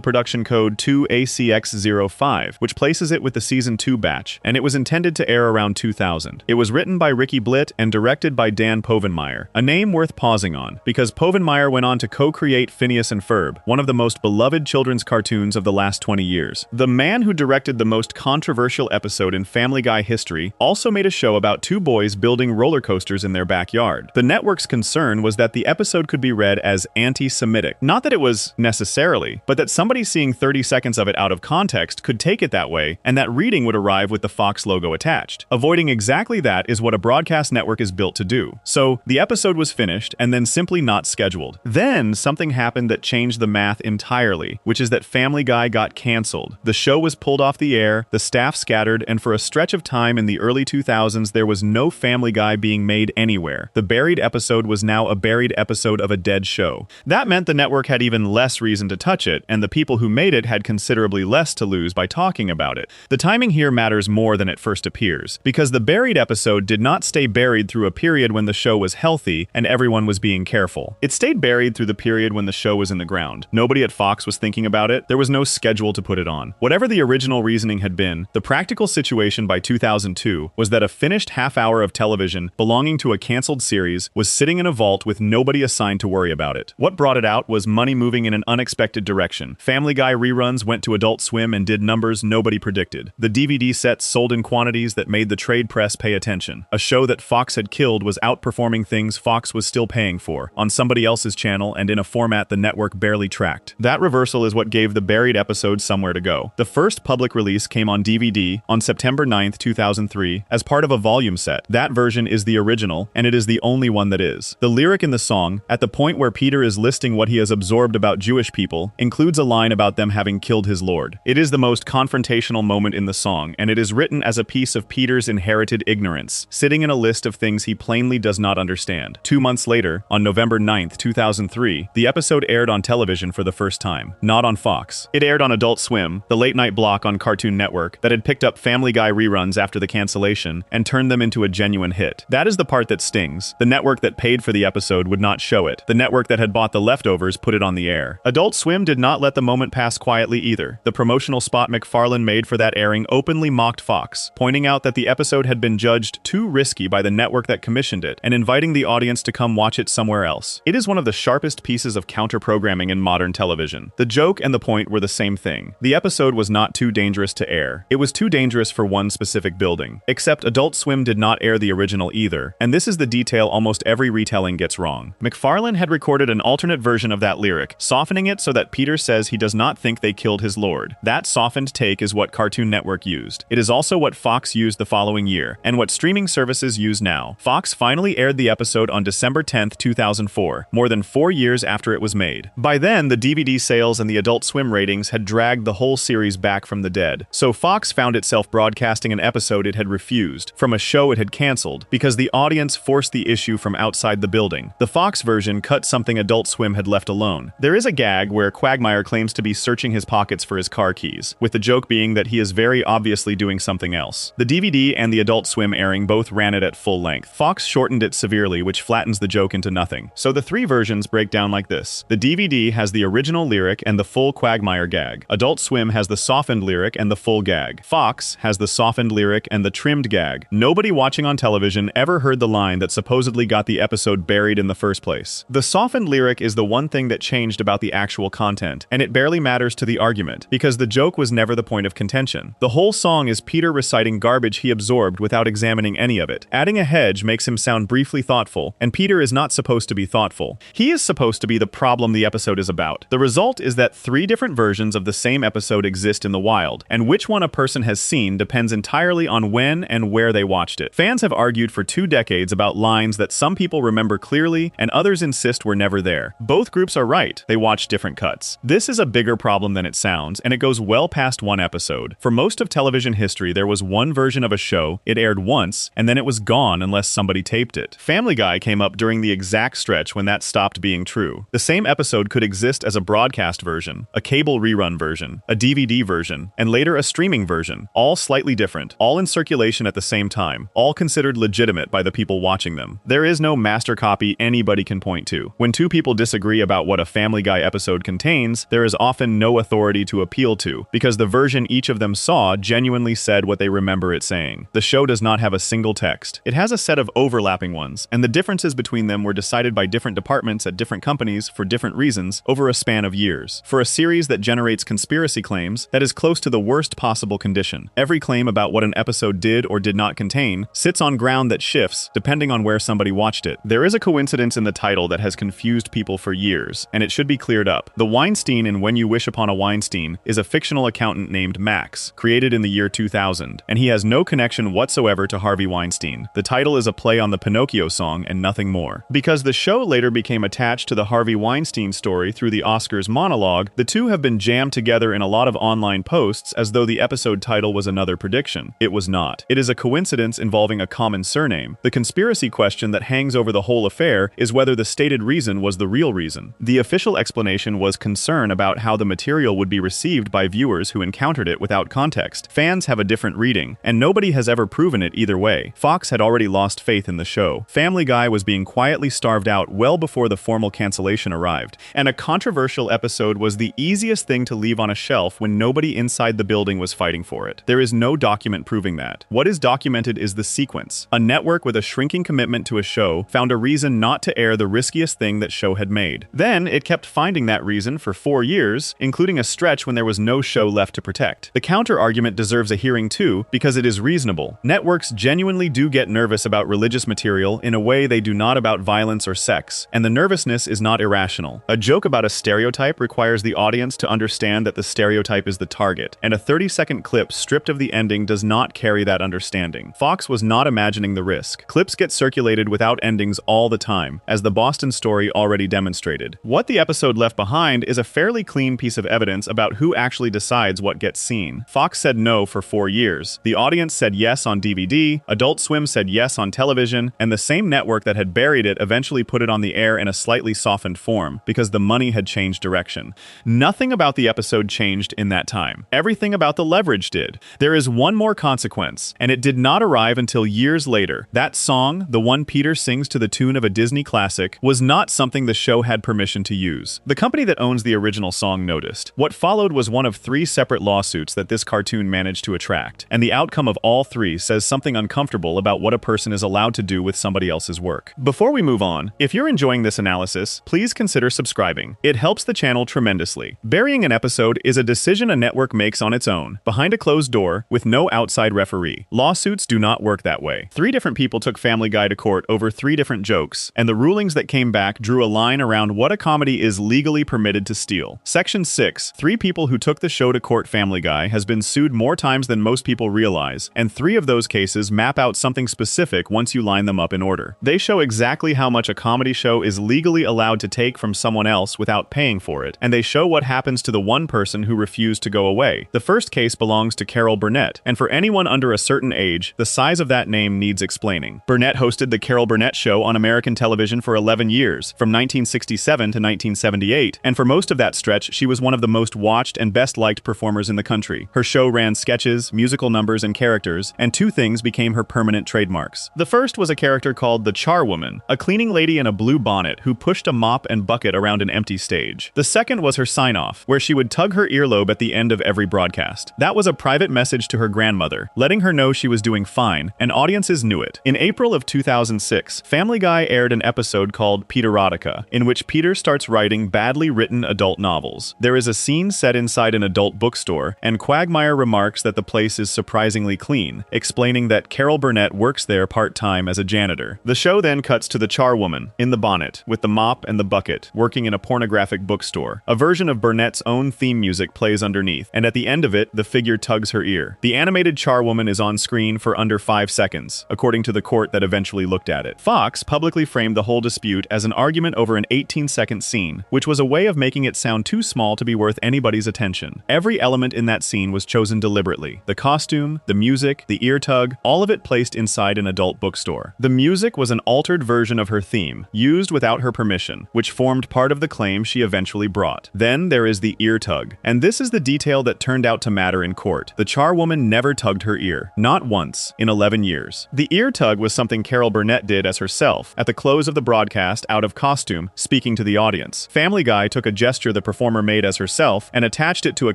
Speaker 1: production code 2ACX05, which places it with the Season 2 batch, and it was intended to air around 2000. It was written by Ricky Blitt and directed by Dan Povenmire, a name worth pausing on, because Povenmire went on to co-create Phineas and Ferb, one of the most beloved children's cartoons of the last 20 years. The man who directed the most controversial episode in Family Guy history also made a show about two boys building roller coasters in their backyard. The network's concern was that the episode could be read as anti-Semitic. Not that it was necessarily, but that somebody seeing 30 seconds of it out of context could take it that way, and that reading would arrive with the Fox logo attached. Avoiding exactly that is what a broadcast network is built to do. So, the episode was finished and then simply not scheduled. Then, something happened that changed the math entirely, which is that Family Guy got canceled. The show was pulled off the air, the staff scattered, and for a stretch of time in the early 2000s, there was no Family Guy being made anywhere. The buried episode was now a buried episode of a dead show. That meant the network had even less reason to touch it, and the people who made it had considerably less to lose by talking about it. The timing here matters more than it first appears, because the buried episode did not stay buried through a period when the show was healthy and everyone was being careful. It stayed buried through the period when the show was in the ground. Nobody at Fox was thinking about it. There was no schedule to put it on. Whatever the original reasoning had been, the practical situation by 2002 was that a finished half hour of television belonging to a canceled series was sitting in a vault with nobody assigned to worry about it. What brought it out was money moving in an unexpected direction. Family Guy reruns went to Adult Swim and did numbers nobody predicted. The DVD sets sold in quantities that made the trade press pay attention. A show that Fox had killed was outperforming things Fox was still paying for, on somebody else's channel and in a format the network barely tracked. That reversal is what gave the buried episode somewhere to go. The first public release came on DVD on September 9th, 2003, as part of a volume set. That version is the original, and it is the only one that is. The lyric in the song, at the point where Peter is listing what he has absorbed about Jewish people, includes a line about them having killed his Lord. It is the most confrontational moment in the song, and it is written as a piece of Peter's inherited ignorance, sitting in a list of things he plainly does not understand. 2 months later, on November 9th, 2003, the episode aired on television for the first time, not on Fox. It aired on Adult Swim, the late-night block on Cartoon Network that had picked up Family Guy reruns after the cancellation and turned them into a genuine hit. That is the part that stings. The network that paid for the episode would not show it. The network that had bought the leftovers put it on the air. Adult Swim did not let the moment pass quietly either. The promotional spot McFarlane made for that airing openly mocked Fox, pointing out that the episode had been judged too risky by the network that commissioned it, and inviting the audience to come watch it somewhere else. It is one of the sharpest pieces of counter-programming in modern television. The joke and the point were the same thing. The episode was not too dangerous to air. It was too dangerous for one specific building. Except Adult Swim did not air the original either, and this is the detail almost every retelling gets wrong. McFarlane had recorded an alternate version of that lyric, softening it so that Peter says he does not think they killed his Lord. That softened take is what Cartoon Network used. It is also what Fox used the following year, and what streaming services use now. Fox finally aired the episode on December 10th, 2004, more than 4 years after it was made. By then, the DVD sales and the Adult Swim ratings had dragged the whole series back from the dead, so Fox found itself broadcasting an episode it had refused, from a show it had canceled, because the audience forced the issue from outside the building. The Fox version cut something Adult Swim had left alone. There is a gag where Quagmire claims to be searching his pockets for his car keys, with the joke being that he is very obviously doing something else. The DVD and the Adult Swim airing both ran it at full length. Fox shortened it severely, which flattens the joke into nothing. So the three versions break down like this. The DVD has the original lyric and the full Quagmire gag. Adult Swim has the softened lyric and the full gag. Fox has the softened lyric and the trimmed gag. Nobody watching on television ever heard the line that supposedly got the episode buried in the first place. The softened lyric is the one thing that changed about the actual content, and it barely matters to the argument, because the joke was never the point of contention. The whole song is Peter reciting garbage he absorbed without examining any of it. Adding a hedge makes him sound briefly thoughtful, and Peter is not supposed to be thoughtful. He is supposed to be the problem the episode is about. The result is that 3 different versions of the same episode exist in the wild, and which one a person has seen depends entirely on when and where they watched it. Fans have argued for 2 decades about lines that some people remember clearly and others insist were never there. Both groups are right. They watched different cuts. This is a bigger problem than it sounds, and it goes well past one episode. For most of television history, there was one version of a show, it aired once, and then it was gone unless somebody taped it. Family Guy came up during the exact stretch when that stopped being true. The same episode could exist as a broadcast version, a cable rerun version, a DVD version, and later a streaming version, all slightly different, all in circulation at the same same time, all considered legitimate by the people watching them. There is no master copy anybody can point to. When two people disagree about what a Family Guy episode contains, there is often no authority to appeal to, because the version each of them saw genuinely said what they remember it saying. The show does not have a single text. It has a set of overlapping ones, and the differences between them were decided by different departments at different companies for different reasons over a span of years. For a series that generates conspiracy claims, that is close to the worst possible condition. Every claim about what an episode did or did not contain sits on ground that shifts depending on where somebody watched it. There is a coincidence in the title that has confused people for years, and it should be cleared up. The Weinstein in When You Wish Upon a Weinstein is a fictional accountant named Max, created in the year 2000, and he has no connection whatsoever to Harvey Weinstein. The title is a play on the Pinocchio song and nothing more. Because the show later became attached to the Harvey Weinstein story through the Oscars monologue, the two have been jammed together in a lot of online posts as though the episode title was another prediction. It was not. It is a coincidence involving a common surname. The conspiracy question that hangs over the whole affair is whether the stated reason was the real reason. The official explanation was concern about how the material would be received by viewers who encountered it without context. Fans have a different reading, and nobody has ever proven it either way. Fox had already lost faith in the show. Family Guy was being quietly starved out well before the formal cancellation arrived, and a controversial episode was the easiest thing to leave on a shelf when nobody inside the building was fighting for it. There is no document proving that. What is documented is the sequence. A network with a shrinking commitment to a show found a reason not to air the riskiest thing that show had made. Then it kept finding that reason for 4 years, including a stretch when there was no show left to protect. The counter-argument deserves a hearing too, because it is reasonable. Networks genuinely do get nervous about religious material in a way they do not about violence or sex, and the nervousness is not irrational. A joke about a stereotype requires the audience to understand that the stereotype is the target, and a 30-second clip stripped of the ending does not carry that understanding. Fox was not imagining the risk. Clips get circulated without endings all the time, as the Boston story already demonstrated. What the episode left behind is a fairly clean piece of evidence about who actually decides what gets seen. Fox said no for 4 years. The audience said yes on DVD, Adult Swim said yes on television, and the same network that had buried it eventually put it on the air in a slightly softened form, because the money had changed direction. Nothing about the episode changed in that time. Everything about the leverage did. There is one more consequence, and it did not arrive until years later. That song, the one Peter sings to the tune of a Disney classic, was not something the show had permission to use. The company that owns the original song noticed. What followed was one of 3 separate lawsuits that this cartoon managed to attract, and the outcome of all 3 says something uncomfortable about what a person is allowed to do with somebody else's work. Before we move on, if you're enjoying this analysis, please consider subscribing. It helps the channel tremendously. Burying an episode is a decision a network makes on its own, behind a closed door, with no outside referee. Lawsuits do not work that way. 3 different people took Family Guy to court over 3 different jokes, and the rulings that came back drew a line around what a comedy is legally permitted to steal. Section 6, 3 people who took the show to court Family Guy has been sued more times than most people realize, and 3 of those cases map out something specific once you line them up in order. They show exactly how much a comedy show is legally allowed to take from someone else without paying for it, and they show what happens to the one person who refused to go away. The first case belongs to Carol Burnett, and for anyone under a certain age, the size of that name needs explaining. Burnett hosted The Carol Burnett Show on American television for 11 years, from 1967 to 1978, and for most of that stretch, she was one of the most watched and best-liked performers in the country. Her show ran sketches, musical numbers, and characters, and 2 things became her permanent trademarks. The first was a character called the Charwoman, a cleaning lady in a blue bonnet who pushed a mop and bucket around an empty stage. The second was her sign-off, where she would tug her earlobe at the end of every broadcast. That was a private message to her grandmother, letting her know she was doing fine, and audiences knew it. In April of 2006, Family Guy aired an episode called Peterotica, in which Peter starts writing badly written adult novels. There is a scene set inside an adult bookstore, and Quagmire remarks that the place is surprisingly clean, explaining that Carol Burnett works there part-time as a janitor. The show then cuts to the Charwoman, in the bonnet, with the mop and the bucket, working in a pornographic bookstore. A version of Burnett's own theme music plays underneath, and at the end of it, the figure tugs her ear. The animated Charwoman is on screen for under 5 seconds, according to the court that eventually looked at it. Fox publicly framed the whole dispute as an argument over an 18-second scene, which was a way of making it sound too small to be worth anybody's attention. Every element in that scene was chosen deliberately. The costume, the music, the ear tug, all of it placed inside an adult bookstore. The music was an altered version of her theme, used without her permission, which formed part of the claim she eventually brought. Then there is the ear tug, and this is the detail that turned out to matter in court. The Charwoman never tugged her ear. Not once. once in 11 years. The ear tug was something Carol Burnett did as herself, at the close of the broadcast out of costume, speaking to the audience. Family Guy took a gesture the performer made as herself and attached it to a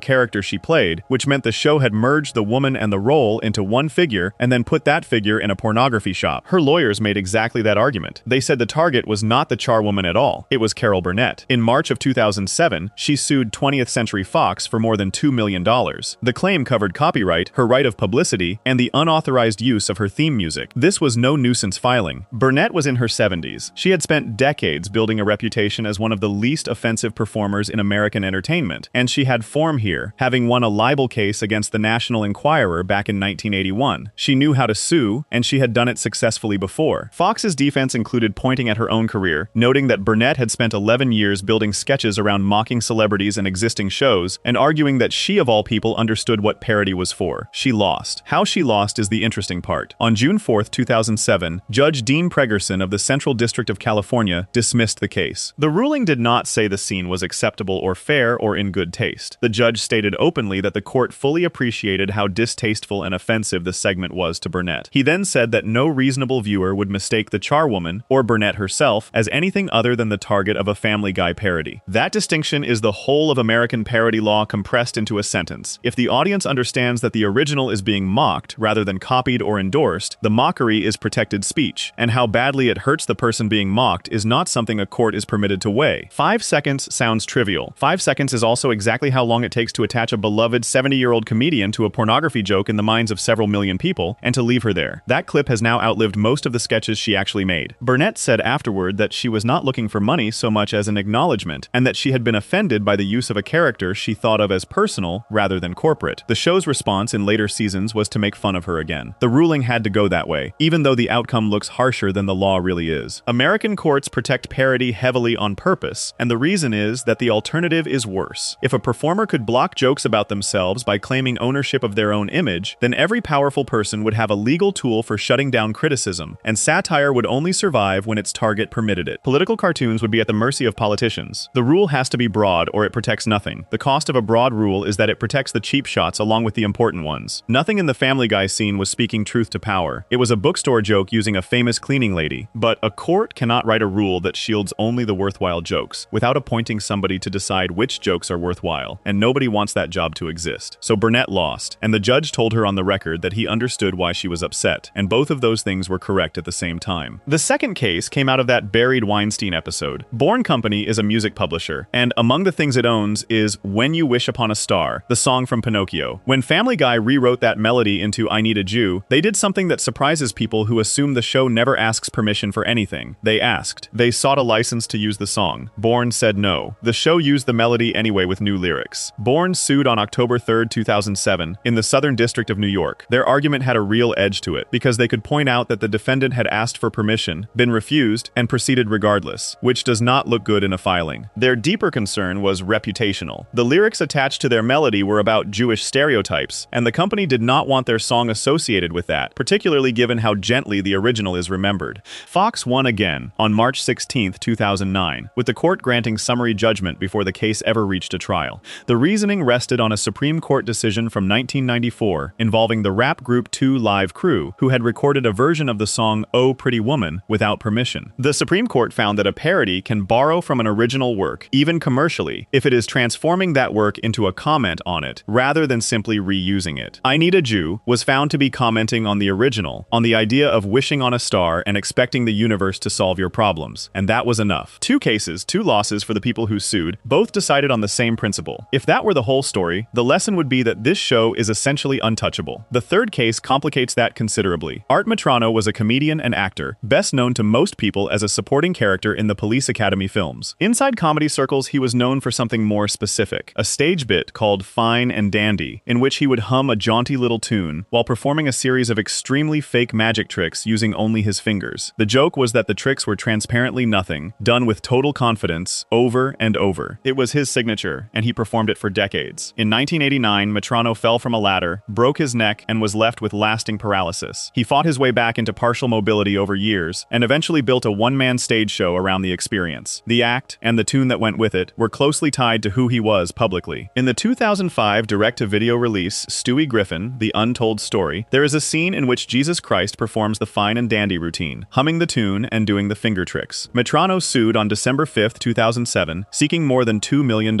Speaker 1: character she played, which meant the show had merged the woman and the role into one figure and then put that figure in a pornography shop. Her lawyers made exactly that argument. They said the target was not the charwoman at all. It was Carol Burnett. In March of 2007, she sued 20th Century Fox for more than $2 million. The claim covered copyright, her right of publicity, and the unauthorized use of her theme music. This was no nuisance filing. Burnett was in her 70s. She had spent decades building a reputation as one of the least offensive performers in American entertainment, and she had form here, having won a libel case against the National Enquirer back in 1981. She knew how to sue, and she had done it successfully before. Fox's defense included pointing at her own career, noting that Burnett had spent 11 years building sketches around mocking celebrities and existing shows, and arguing that she of all people understood what parody was for. She lost. How she lost is the interesting part. On June 4, 2007, Judge Dean Pregerson of the Central District of California dismissed the case. The ruling did not say the scene was acceptable or fair or in good taste. The judge stated openly that the court fully appreciated how distasteful and offensive the segment was to Burnett. He then said that no reasonable viewer would mistake the charwoman, or Burnett herself, as anything other than the target of a Family Guy parody. That distinction is the whole of American parody law compressed into a sentence. If the audience understands that the original is being mocked rather than copied or endorsed, the mockery is protected speech, and how badly it hurts the person being mocked is not something a court is permitted to weigh. 5 seconds sounds trivial. 5 seconds is also exactly how long it takes to attach a beloved 70-year-old comedian to a pornography joke in the minds of several million people, and to leave her there. That clip has now outlived most of the sketches she actually made. Burnett said afterward that she was not looking for money so much as an acknowledgement, and that she had been offended by the use of a character she thought of as personal rather than corporate. The show's response in later seasons was to make fun of her again. The ruling had to go that way, even though the outcome looks harsher than the law really is. American courts protect parody heavily on purpose, and the reason is that the alternative is worse. If a performer could block jokes about themselves by claiming ownership of their own image, then every powerful person would have a legal tool for shutting down criticism, and satire would only survive when its target permitted it. Political cartoons would be at the mercy of politicians. The rule has to be broad or it protects nothing. The cost of a broad rule is that it protects the cheap shots along with the important ones. Nothing in the Family Guy scene was speaking truth to power. It was a bookstore joke using a famous cleaning lady. But a court cannot write a rule that shields only the worthwhile jokes, without appointing somebody to decide which jokes are worthwhile, and nobody wants that job to exist. So Burnett lost, and the judge told her on the record that he understood why she was upset, and both of those things were correct at the same time. The second case came out of that buried Weinstein episode. Born Company is a music publisher, and among the things it owns is When You Wish Upon a Star, the song from Pinocchio. When Family Guy rewrote that melody into I Need a Jew, they did something that surprises people who assume the show never asks permission for anything. They asked. They sought a license to use the song. Born said no. The show used the melody anyway with new lyrics. Born sued on October 3, 2007, in the Southern District of New York. Their argument had a real edge to it, because they could point out that the defendant had asked for permission, been refused, and proceeded regardless, which does not look good in a filing. Their deeper concern was reputational. The lyrics attached to their melody were about Jewish stereotypes, and the company did not want their song associated with that, particularly given how gently the original is remembered. Fox won again on March 16, 2009, with the court granting summary judgment before the case ever reached a trial. The reasoning rested on a Supreme Court decision from 1994 involving the rap group 2 Live Crew, who had recorded a version of the song Oh Pretty Woman without permission. The Supreme Court found that a parody can borrow from an original work, even commercially, if it is transforming that work into a comment on it, rather than simply reusing it. I Need a Jew was found to be commenting on the original, on the idea of wishing on a star and expecting the universe to solve your problems, and that was enough. 2 cases, 2 losses for the people who sued, both decided on the same principle. If that were the whole story, the lesson would be that this show is essentially untouchable. The third case complicates that considerably. Art Metrano was a comedian and actor, best known to most people as a supporting character in the Police Academy films. Inside comedy circles, he was known for something more specific, a stage bit called Fine and Dandy, in which he would hum a jaunty little tune while performing a series of extremely fake magic tricks using only his fingers. The joke was that the tricks were transparently nothing, done with total confidence, over and over. It was his signature, and he performed it for decades. In 1989, Metrano fell from a ladder, broke his neck, and was left with lasting paralysis. He fought his way back into partial mobility over years, and eventually built a one-man stage show around the experience. The act, and the tune that went with it, were closely tied to who he was publicly. In the 2005 direct-to-video release Stewie Griffin, The Untold Story, documentary, there is a scene in which Jesus Christ performs the fine and dandy routine, humming the tune and doing the finger tricks. Metrano sued on December 5, 2007, seeking more than $2 million.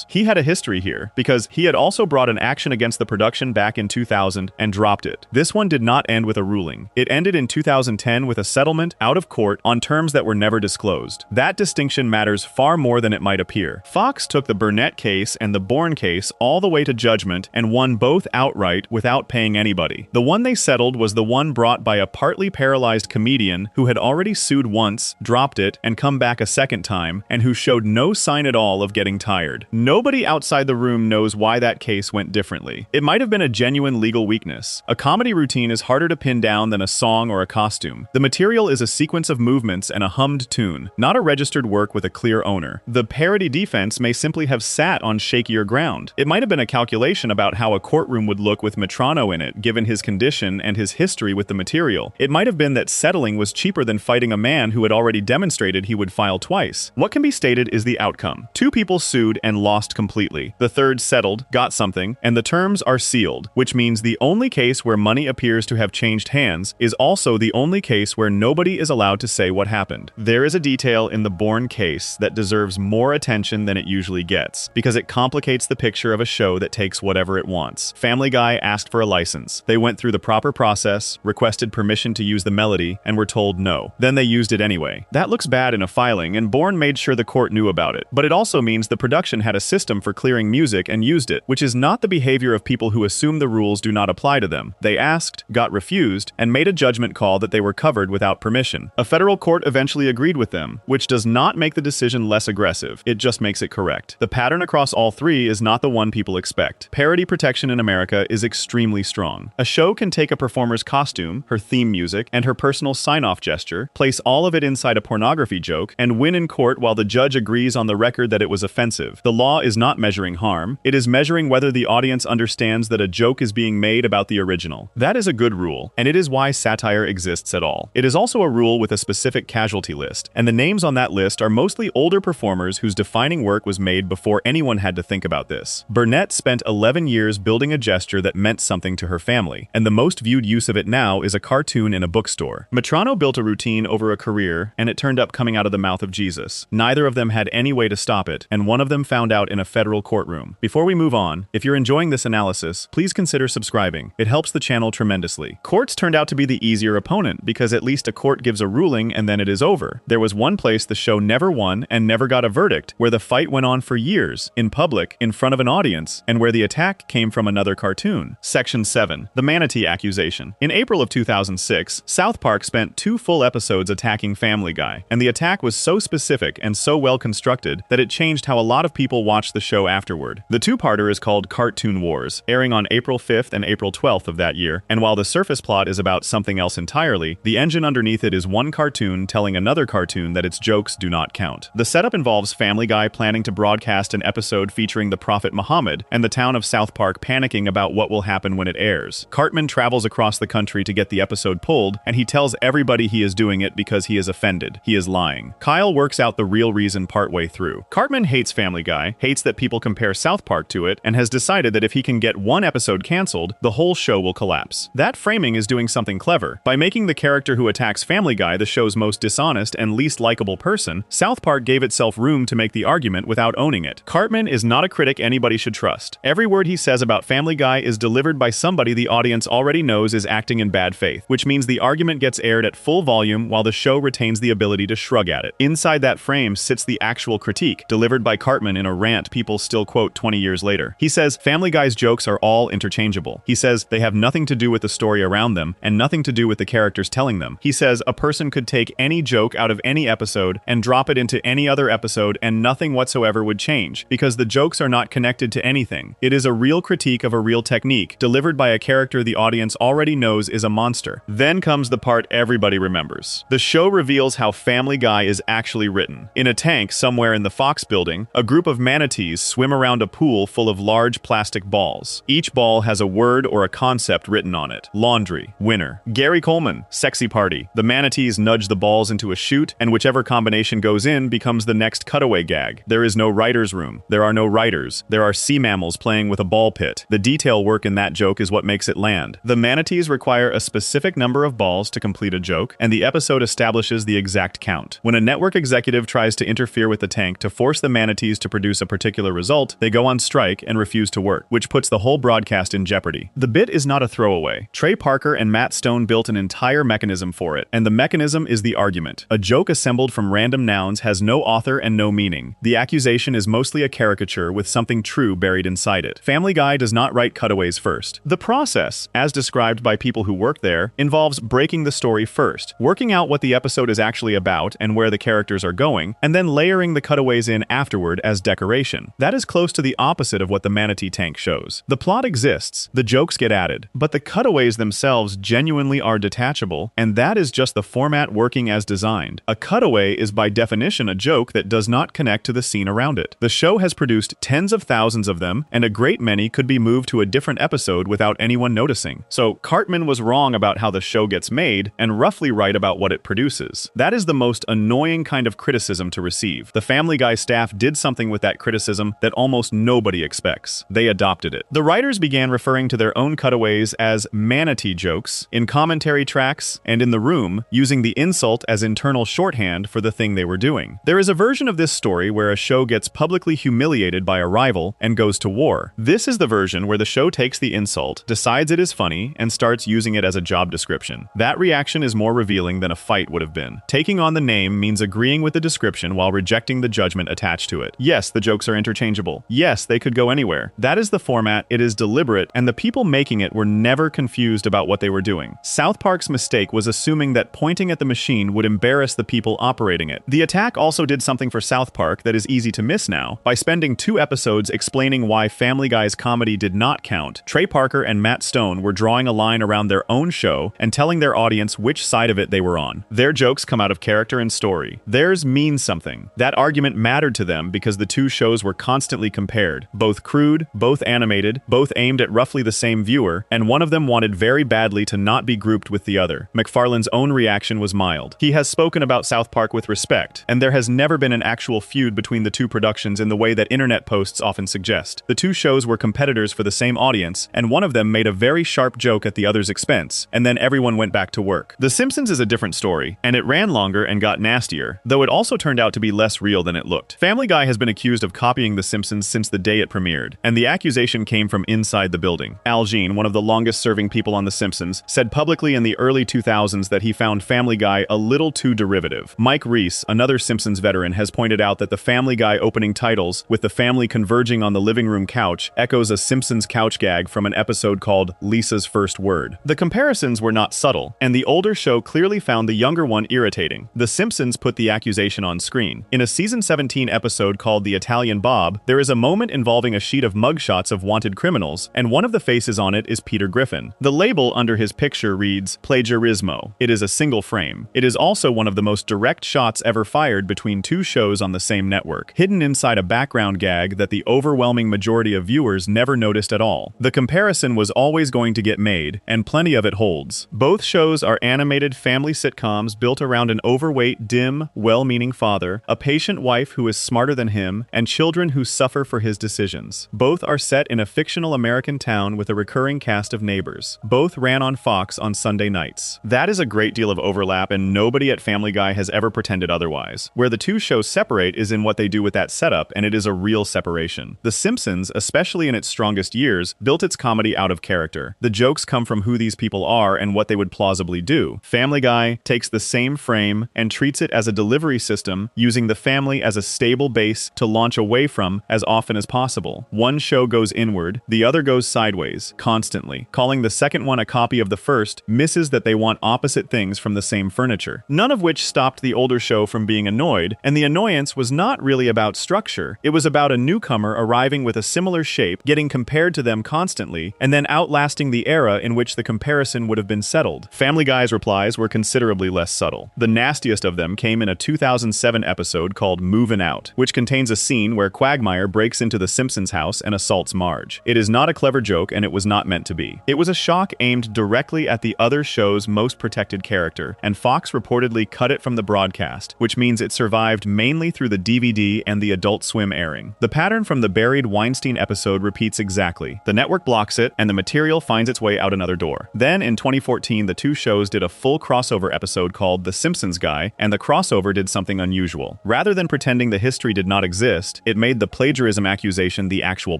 Speaker 1: He had a history here, because he had also brought an action against the production back in 2000 and dropped it. This one did not end with a ruling. It ended in 2010 with a settlement out of court on terms that were never disclosed. That distinction matters far more than it might appear. Fox took the Burnett case and the Bourne case all the way to judgment and won both outright without paying anybody. The one they settled was the one brought by a partly paralyzed comedian who had already sued once, dropped it, and come back a second time, and who showed no sign at all of getting tired. Nobody outside the room knows why that case went differently. It might have been a genuine legal weakness. A comedy routine is harder to pin down than a song or a costume. The material is a sequence of movements and a hummed tune, not a registered work with a clear owner. The parody defense may simply have sat on shakier ground. It might have been a calculation about how a courtroom would look with Metrano in it, given his condition and his history with the material. It might have been that settling was cheaper than fighting a man who had already demonstrated he would file twice. What can be stated is the outcome. Two people sued and lost completely. The third settled, got something, and the terms are sealed, which means the only case where money appears to have changed hands is also the only case where nobody is allowed to say what happened. There is a detail in the Bourne case that deserves more attention than it usually gets, because it complicates the picture of a show that takes whatever it wants. Family Guy asked for a license. They went through the proper process, requested permission to use the melody, and were told no. Then they used it anyway. That looks bad in a filing, and Bourne made sure the court knew about it. But it also means the production had a system for clearing music and used it, which is not the behavior of people who assume the rules do not apply to them. They asked, got refused, and made a judgment call that they were covered without permission. A federal court eventually agreed with them, which does not make the decision less aggressive. It just makes it correct. The pattern across all three is not the one people expect. Parody protection in America is extremely strong. A show can take a performer's costume, her theme music, and her personal sign-off gesture, place all of it inside a pornography joke, and win in court while the judge agrees on the record that it was offensive. The law is not measuring harm. It is measuring whether the audience understands that a joke is being made about the original. That is a good rule, and it is why satire exists at all. It is also a rule with a specific casualty list, and the names on that list are mostly older performers whose defining work was made before anyone had to think about this. Burnett spent 11 years building a gesture that meant something to her family, and the most viewed use of it now is a cartoon in a bookstore. Metrano built a routine over a career, and it turned up coming out of the mouth of Jesus. Neither of them had any way to stop it, and one of them found out in a federal courtroom. Before we move on, if you're enjoying this analysis, please consider subscribing. It helps the channel tremendously. Courts turned out to be the easier opponent because at least a court gives a ruling and then it is over. There was one place the show never won and never got a verdict, where the fight went on for years, in public, in front of an audience, and where the attack came from another cartoon. Section 7. The Manatee Accusation. In April of 2006, South Park spent 2 full episodes attacking Family Guy, and the attack was so specific and so well constructed that it changed how a lot of people watched the show afterward. The two-parter is called Cartoon Wars, airing on April 5th and April 12th of that year, and while the surface plot is about something else entirely, the engine underneath it is one cartoon telling another cartoon that its jokes do not count. The setup involves Family Guy planning to broadcast an episode featuring the Prophet Muhammad, and the town of South Park panicking about what will happen when it airs. Cartman travels across the country to get the episode pulled, and he tells everybody he is doing it because he is offended. He is lying. Kyle works out the real reason partway through. Cartman hates Family Guy, hates that people compare South Park to it, and has decided that if he can get one episode canceled, the whole show will collapse. That framing is doing something clever. By making the character who attacks Family Guy the show's most dishonest and least likable person, South Park gave itself room to make the argument without owning it. Cartman is not a critic anybody should trust. Every word he says about Family Guy is delivered by somebody the audience already knows is acting in bad faith, which means the argument gets aired at full volume while the show retains the ability to shrug at it. Inside that frame sits the actual critique, delivered by Cartman in a rant people still quote 20 years later. He says Family Guy's jokes are all interchangeable. He says they have nothing to do with the story around them and nothing to do with the characters telling them. He says a person could take any joke out of any episode and drop it into any other episode and nothing whatsoever would change, because the jokes are not connected to anything. It is a real critique of a real technique, delivered by a character the audience already knows is a monster. Then comes the part everybody remembers. The show reveals how Family Guy is actually written. In a tank somewhere in the Fox building, a group of manatees swim around a pool full of large plastic balls. Each ball has a word or a concept written on it. Laundry, winner. Gary Coleman, sexy party. The manatees nudge the balls into a chute, and whichever combination goes in becomes the next cutaway gag. There is no writer's room. There are no writers. There are sea mammals playing with a ball pit. The detail work in that joke is what makes it land. bland. The manatees require a specific number of balls to complete a joke, and the episode establishes the exact count. When a network executive tries to interfere with the tank to force the manatees to produce a particular result, they go on strike and refuse to work, which puts the whole broadcast in jeopardy. The bit is not a throwaway. Trey Parker and Matt Stone built an entire mechanism for it, and the mechanism is the argument. A joke assembled from random nouns has no author and no meaning. The accusation is mostly a caricature with something true buried inside it. Family Guy does not write cutaways first. The process, as described by people who work there, involves breaking the story first, working out what the episode is actually about and where the characters are going, and then layering the cutaways in afterward as decoration. That is close to the opposite of what the manatee tank shows. The plot exists, the jokes get added, but the cutaways themselves genuinely are detachable, and that is just the format working as designed. A cutaway is by definition a joke that does not connect to the scene around it. The show has produced tens of thousands of them, and a great many could be moved to a different episode without anyone noticing. So Cartman was wrong about how the show gets made, and roughly right about what it produces. That is the most annoying kind of criticism to receive. The Family Guy staff did something with that criticism that almost nobody expects. They adopted it. The writers began referring to their own cutaways as manatee jokes in commentary tracks and in the room, using the insult as internal shorthand for the thing they were doing. There is a version of this story where a show gets publicly humiliated by a rival and goes to war. This is the version where the show takes the insult, decides it is funny, and starts using it as a job description. That reaction is more revealing than a fight would have been. Taking on the name means agreeing with the description while rejecting the judgment attached to it. Yes, the jokes are interchangeable. Yes, they could go anywhere. That is the format, it is deliberate, and the people making it were never confused about what they were doing. South Park's mistake was assuming that pointing at the machine would embarrass the people operating it. The attack also did something for South Park that is easy to miss now. By spending 2 episodes explaining why Family Guy's comedy did not count, Trey Parker and Matt Stone were drawing a line around their own show and telling their audience which side of it they were on. Their jokes come out of character and story. Theirs means something. That argument mattered to them because the 2 shows were constantly compared. Both crude, both animated, both aimed at roughly the same viewer, and one of them wanted very badly to not be grouped with the other. McFarlane's own reaction was mild. He has spoken about South Park with respect, and there has never been an actual feud between the 2 productions in the way that internet posts often suggest. The 2 shows were competitors for the same audience, and one of them made a very sharp joke at the other's expense, and then everyone went back to work. The Simpsons is a different story, and it ran longer and got nastier, though it also turned out to be less real than it looked. Family Guy has been accused of copying The Simpsons since the day it premiered, and the accusation came from inside the building. Al Jean, one of the longest-serving people on The Simpsons, said publicly in the early 2000s that he found Family Guy a little too derivative. Mike Reese, another Simpsons veteran, has pointed out that the Family Guy opening titles, with the family converging on the living room couch, echoes a Simpsons couch gag from an episode called Lisa's First Word. The comparisons were not subtle, and the older show clearly found the younger one irritating. The Simpsons put the accusation on screen. In a season 17 episode called The Italian Bob, there is a moment involving a sheet of mugshots of wanted criminals, and one of the faces on it is Peter Griffin. The label under his picture reads, "Plagiarismo." It is a single frame. It is also one of the most direct shots ever fired between 2 shows on the same network, hidden inside a background gag that the overwhelming majority of viewers never noticed at all. The comparison was always going to get made, and plenty of it holds. Both shows are animated family sitcoms built around an overweight, dim, well-meaning father, a patient wife who is smarter than him, and children who suffer for his decisions. Both are set in a fictional American town with a recurring cast of neighbors. Both ran on Fox on Sunday nights. That is a great deal of overlap, and nobody at Family Guy has ever pretended otherwise. Where the 2 shows separate is in what they do with that setup, and it is a real separation. The Simpsons, especially in its strongest years, built its comedy out of character. The jokes come from who these people are and what they would plausibly do. Family Guy takes the same frame and treats it as a delivery system, using the family as a stable base to launch away from as often as possible. One show goes inward, the other goes sideways, constantly. Calling the second one a copy of the first misses that they want opposite things from the same furniture. None of which stopped the older show from being annoyed, and the annoyance was not really about structure. It was about a newcomer arriving with a similar shape, getting compared to them constantly, and then outlasting the era in which the comparison would have been settled. Family Guy's replies were considerably less subtle. The nastiest of them came in a 2007 episode called Movin' Out, which contains a scene where Quagmire breaks into the Simpsons house and assaults Marge. It is not a clever joke, and it was not meant to be. It was a shock aimed directly at the other show's most protected character, and Fox reportedly cut it from the broadcast, which means it survived mainly through the DVD and the Adult Swim airing. The pattern from the buried Weinstein episode repeats exactly. The network blocks it, and the material finds its way out another door. Then, in 2014, the two shows did a full crossover episode called The Simpsons Guy, and the crossover did something unusual. Rather than pretending the history did not exist, it made the plagiarism accusation the actual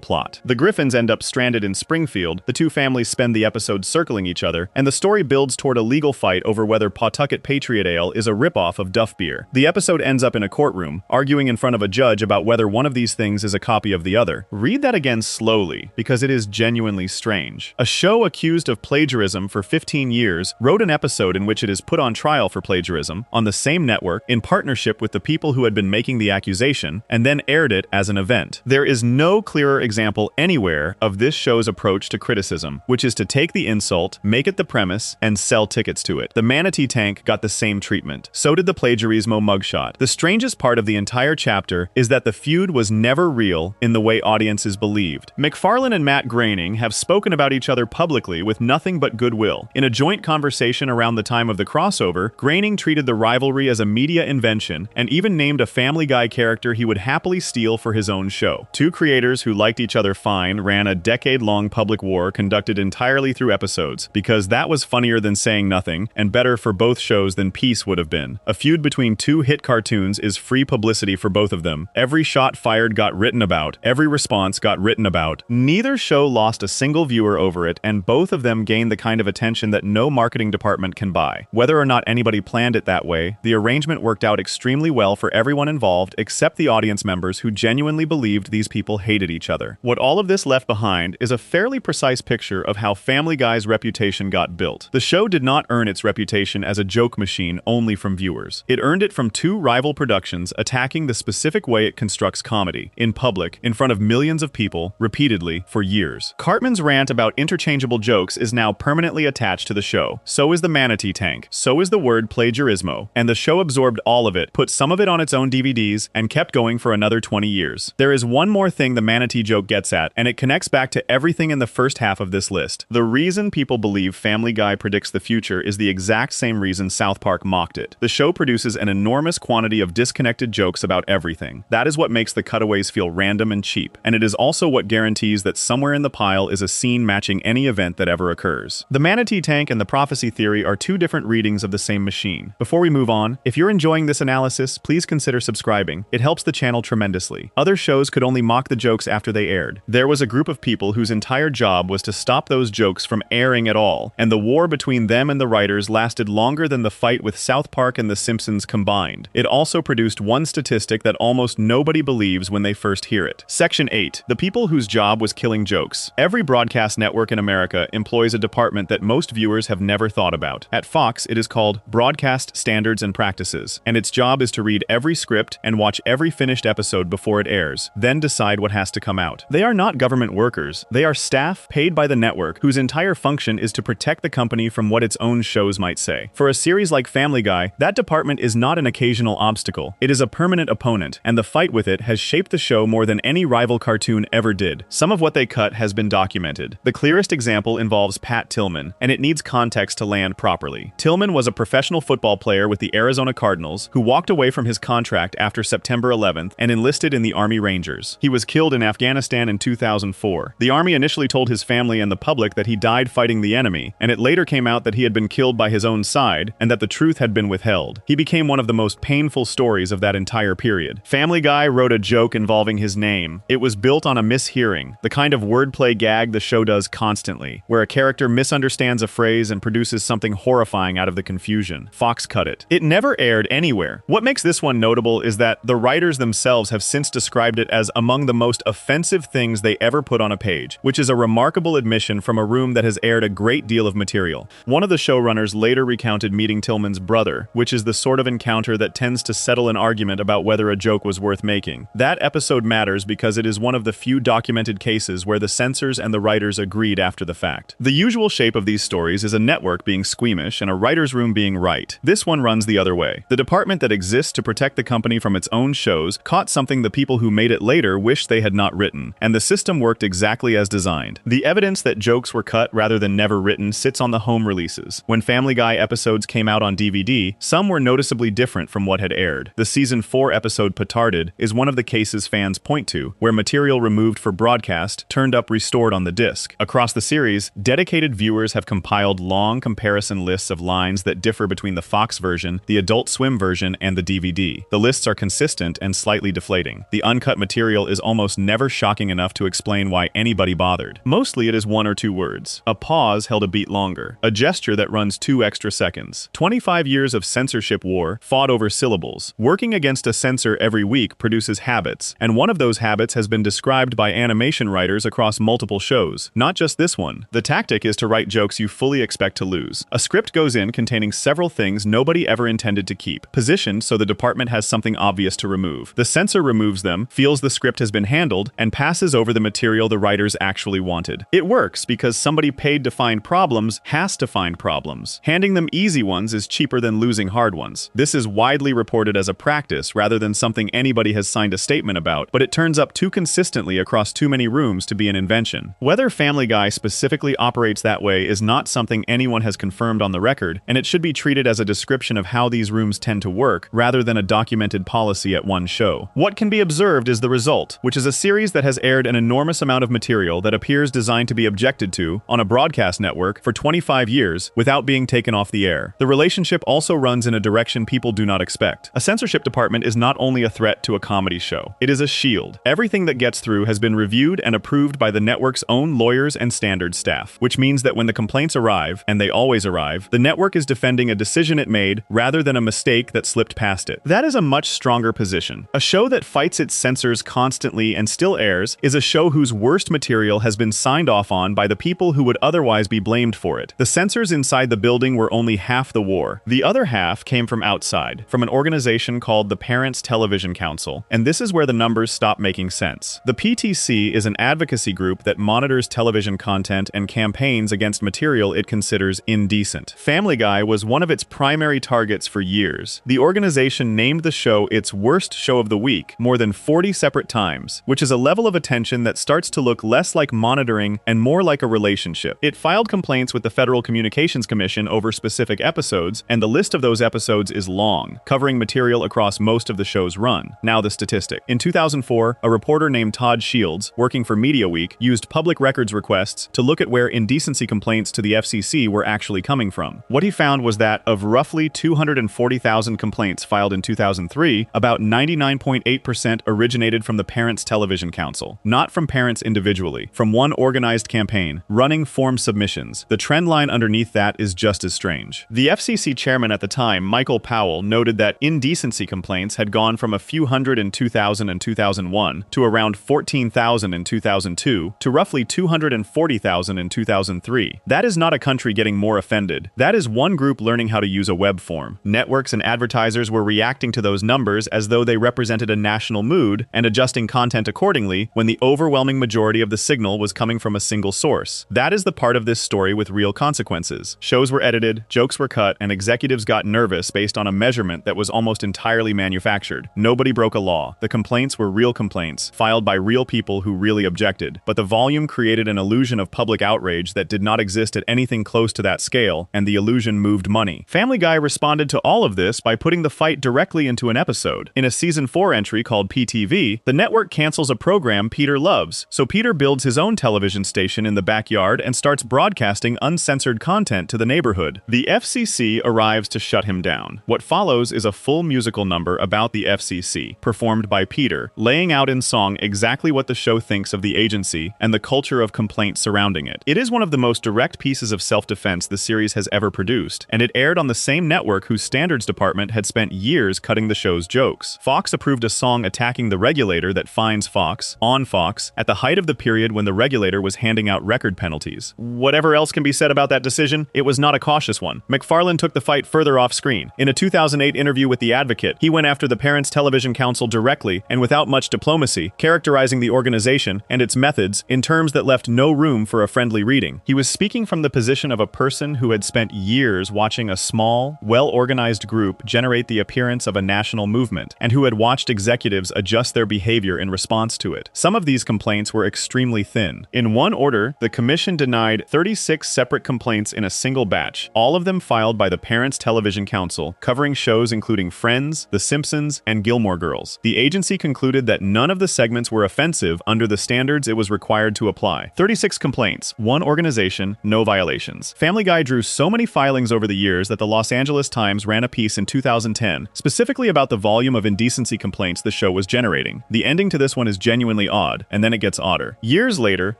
Speaker 1: plot. The Griffins end up stranded in Springfield, the two families spend the episode circling each other, and the story builds toward a legal fight over whether Pawtucket Patriot Ale is a ripoff of Duff Beer. The episode ends up in a courtroom, arguing in front of a judge about whether one of these things is a copy of the other. Read that again slowly, because it is genuinely strange. A show accused of plagiarism for 15 years wrote an episode in which it is put on trial for plagiarism on the same network in partnership with the people who had been making the accusation, and then aired it as an event. There is no clearer example anywhere of this show's approach to criticism, which is to take the insult, make it the premise, and sell tickets to it. The Manatee Tank got the same treatment. So did the Plagiarismo mugshot. The strangest part of the entire chapter is that the feud was never real in the way audiences believed. McFarlane and Matt Groening have spoken about each other publicly with nothing but goodwill. In a joint conversation around the time of the crossover, Groening treated the rivalry as a media invention and even named a Family Guy character he would happily steal for his own show. Two creators who liked each other fine ran a decade-long public war conducted entirely through episodes, because that was funnier than saying nothing and better for both shows than peace would have been. A feud between two hit cartoons is free publicity for both of them. Every shot fired got written about, every response got written about. Neither show lost a single viewer over it, and both of them gained the kind of attention that no marketing department can buy. Whether or not anybody planned it that way, the arrangement worked out extremely well for everyone involved except the audience members who genuinely believed these people hated each other. What all of this left behind is a fairly precise picture of how Family Guy's reputation got built. The show did not earn its reputation as a joke machine only from viewers. It earned it from two rival productions attacking the specific way it constructs comedy, in public, in front of millions of people, repeatedly, for years. Cartman's rant about interchangeable jokes is now permanently attached to the show. So is the Manatee Tank. So is the word plagiarismo. And the show absorbed all of it, put some of it on its own DVDs, and kept going for another 20 years. There is one more thing the Manatee joke gets at, and it connects back to everything in the first half of this list. The reason people believe Family Guy predicts the future is the exact same reason South Park mocked it. The show produces an enormous quantity of disconnected jokes about everything. That is what makes the cutaways feel random and cheap, and it is also what guarantees that somewhere in the pile is a scene matching any event that ever occurs. The Manatee Tank and the Prophecy Theory are two different readings of the same machine. Before we move on, if you're enjoying this analysis, please consider subscribing. It helps the channel tremendously. Other shows could only mock the jokes after they aired. There was a group of people whose entire job was to stop those jokes from airing at all, and the war between them and the writers lasted longer than the fight with South Park and The Simpsons combined. It also produced one statistic that almost nobody believes when they first hear it. Section 8. The people whose job was killing jokes. Every broadcast network in America employs a department that most viewers have never thought about. At Fox, it is called Broadcast Standards and Practices, and its job is to read every script and watch every finished episode before it airs, then decide what has to come out. They are not government workers. They are staff paid by the network whose entire function is to protect the company from what its own shows might say. For a series like Family Guy, that department is not an occasional obstacle. It is a permanent opponent, and the fight with it has shaped the show more than any rival cartoon ever did. Some of what they cut has been documented. The clearest example involves Pat Tillman, and it needs context to land properly. Tillman was a professional football player with the Arizona Cardinals who walked away from his contract after September 11th and enlisted in the Army Rangers. He was killed in Afghanistan in 2004. The Army initially told his family and the public that he died fighting the enemy, and it later came out that he had been killed by his own side and that the truth had been withheld. He became one of the most painful stories of that entire period. Family Guy wrote a joke involving his name. It was built on a mishearing, the kind of wordplay gag the show does constantly, where a character misunderstands a phrase and produces something horrifying out of the confusion. Fox cut it. It never aired anywhere. What makes this one notable is that the writers themselves have since described it as among the most offensive things they ever put on a page, which is a remarkable admission from a room that has aired a great deal of material. One of the showrunners later recounted meeting Tillman's brother, which is the sort of encounter that tends to settle an argument about whether a joke was worth making. That episode matters because it is one of the few documented cases where the censors and the writers agreed after the fact. The usual shape of these stories is a network being squeamish and a writer's room being right. This one runs the other way. The department that exists to protect the company from its own shows caught something the people who made it later wished they had not written, and the system worked exactly as designed. The evidence that jokes were cut rather than never written sits on the home releases. When Family Guy episodes came out on DVD, some were noticeably different from what had aired. The season 4 episode Petarded is one of the cases fans point to, where material removed for broadcast turned up restored on the disc. Across Across the series, dedicated viewers have compiled long comparison lists of lines that differ between the Fox version, the Adult Swim version, and the DVD. The lists are consistent and slightly deflating. The uncut material is almost never shocking enough to explain why anybody bothered. Mostly it is one or two words. A pause held a beat longer. A gesture that runs 2 extra seconds. 25 years of censorship war fought over syllables. Working against a censor every week produces habits, and one of those habits has been described by animation writers across multiple shows. Not just this one. The tactic is to write jokes you fully expect to lose. A script goes in containing several things nobody ever intended to keep, positioned so the department has something obvious to remove. The censor removes them, feels the script has been handled, and passes over the material the writers actually wanted. It works because somebody paid to find problems has to find problems. Handing them easy ones is cheaper than losing hard ones. This is widely reported as a practice rather than something anybody has signed a statement about, but it turns up too consistently across too many rooms to be an invention. Whether Family Guy specifically operates that way is not something anyone has confirmed on the record, and it should be treated as a description of how these rooms tend to work, rather than a documented policy at one show. What can be observed is The Result, which is a series that has aired an enormous amount of material that appears designed to be objected to on a broadcast network for 25 years without being taken off the air. The relationship also runs in a direction people do not expect. A censorship department is not only a threat to a comedy show, it is a shield. Everything that gets through has been reviewed and approved by the network's own lawyers and standards staff, which means that when the complaints arrive, and they always arrive, the network is defending a decision it made rather than a mistake that slipped past it. That is a much stronger position. A show that fights its censors constantly and still airs is a show whose worst material has been signed off on by the people who would otherwise be blamed for it. The censors inside the building were only half the war. The other half came from outside, from an organization called the Parents Television Council, and this is where the numbers stop making sense. The PTC is an advocacy group that monitors television content and campaigns against material it considers indecent. Family Guy was one of its primary targets for years. The organization named the show its worst show of the week more than 40 separate times, which is a level of attention that starts to look less like monitoring and more like a relationship. It filed complaints with the Federal Communications Commission over specific episodes, and the list of those episodes is long, covering material across most of the show's run. Now the statistic. In 2004, a reporter named Todd Shields, working for Media Week, used public records requests to look at where indecency complaints to the FCC were actually coming from. What he found was that of roughly 240,000 complaints filed in 2003, about 99.8% originated from the Parents Television Council, not from parents individually, from one organized campaign, running form submissions. The trend line underneath that is just as strange. The FCC chairman at the time, Michael Powell, noted that indecency complaints had gone from a few hundred in 2000 and 2001 to around 14,000 in 2002 to roughly 240,000 in 2003. That is not a country getting more offended. That is one group learning how to use a web form. Networks and advertisers were reacting to those numbers as though they represented a national mood and adjusting content accordingly when the overwhelming majority of the signal was coming from a single source. That is the part of this story with real consequences. Shows were edited, jokes were cut, and executives got nervous based on a measurement that was almost entirely manufactured. Nobody broke a law. The complaints were real complaints, filed by real people who really objected, but the volume created an illusion of public outrage that did not exist at anything close to that scale, and the illusion moved money. Family Guy responded to all of this by putting the fight directly into an episode. In a season 4 entry called PTV, the network cancels a program Peter loves, so Peter builds his own television station in the backyard and starts broadcasting uncensored content to the neighborhood. The FCC arrives to shut him down. What follows is a full musical number about the FCC, performed by Peter, laying out in song exactly what the show thinks of the agency and the culture of complaint surrounding it. It is one of the most direct pieces of self-defense the series has ever produced, and it aired on the same network whose standards department had spent years cutting the show's jokes. Fox approved a song attacking the regulator that fines Fox, on Fox, at the height of the period when the regulator was handing out record penalties. Whatever else can be said about that decision, it was not a cautious one. McFarlane took the fight further off screen. In a 2008 interview with The Advocate, he went after the Parents Television Council directly and without much diplomacy, characterizing the organization and its methods in terms that left no room for a friendly reading. He was speaking from the position of a person who had spent years watching a small, well-organized group generate the appearance of a national movement, and who had watched executives adjust their behavior in response to it. Some of these complaints were extremely thin. In one order, the commission denied 36 separate complaints in a single batch, all of them filed by the Parents Television Council, covering shows including Friends, The Simpsons, and Gilmore Girls. The agency concluded that none of the segments were offensive under the standards it was required to apply. 36 6 complaints, 1 organization, no violations. Family Guy drew so many filings over the years that the Los Angeles Times ran a piece in 2010, specifically about the volume of indecency complaints the show was generating. The ending to this one is genuinely odd, and then it gets odder. Years later,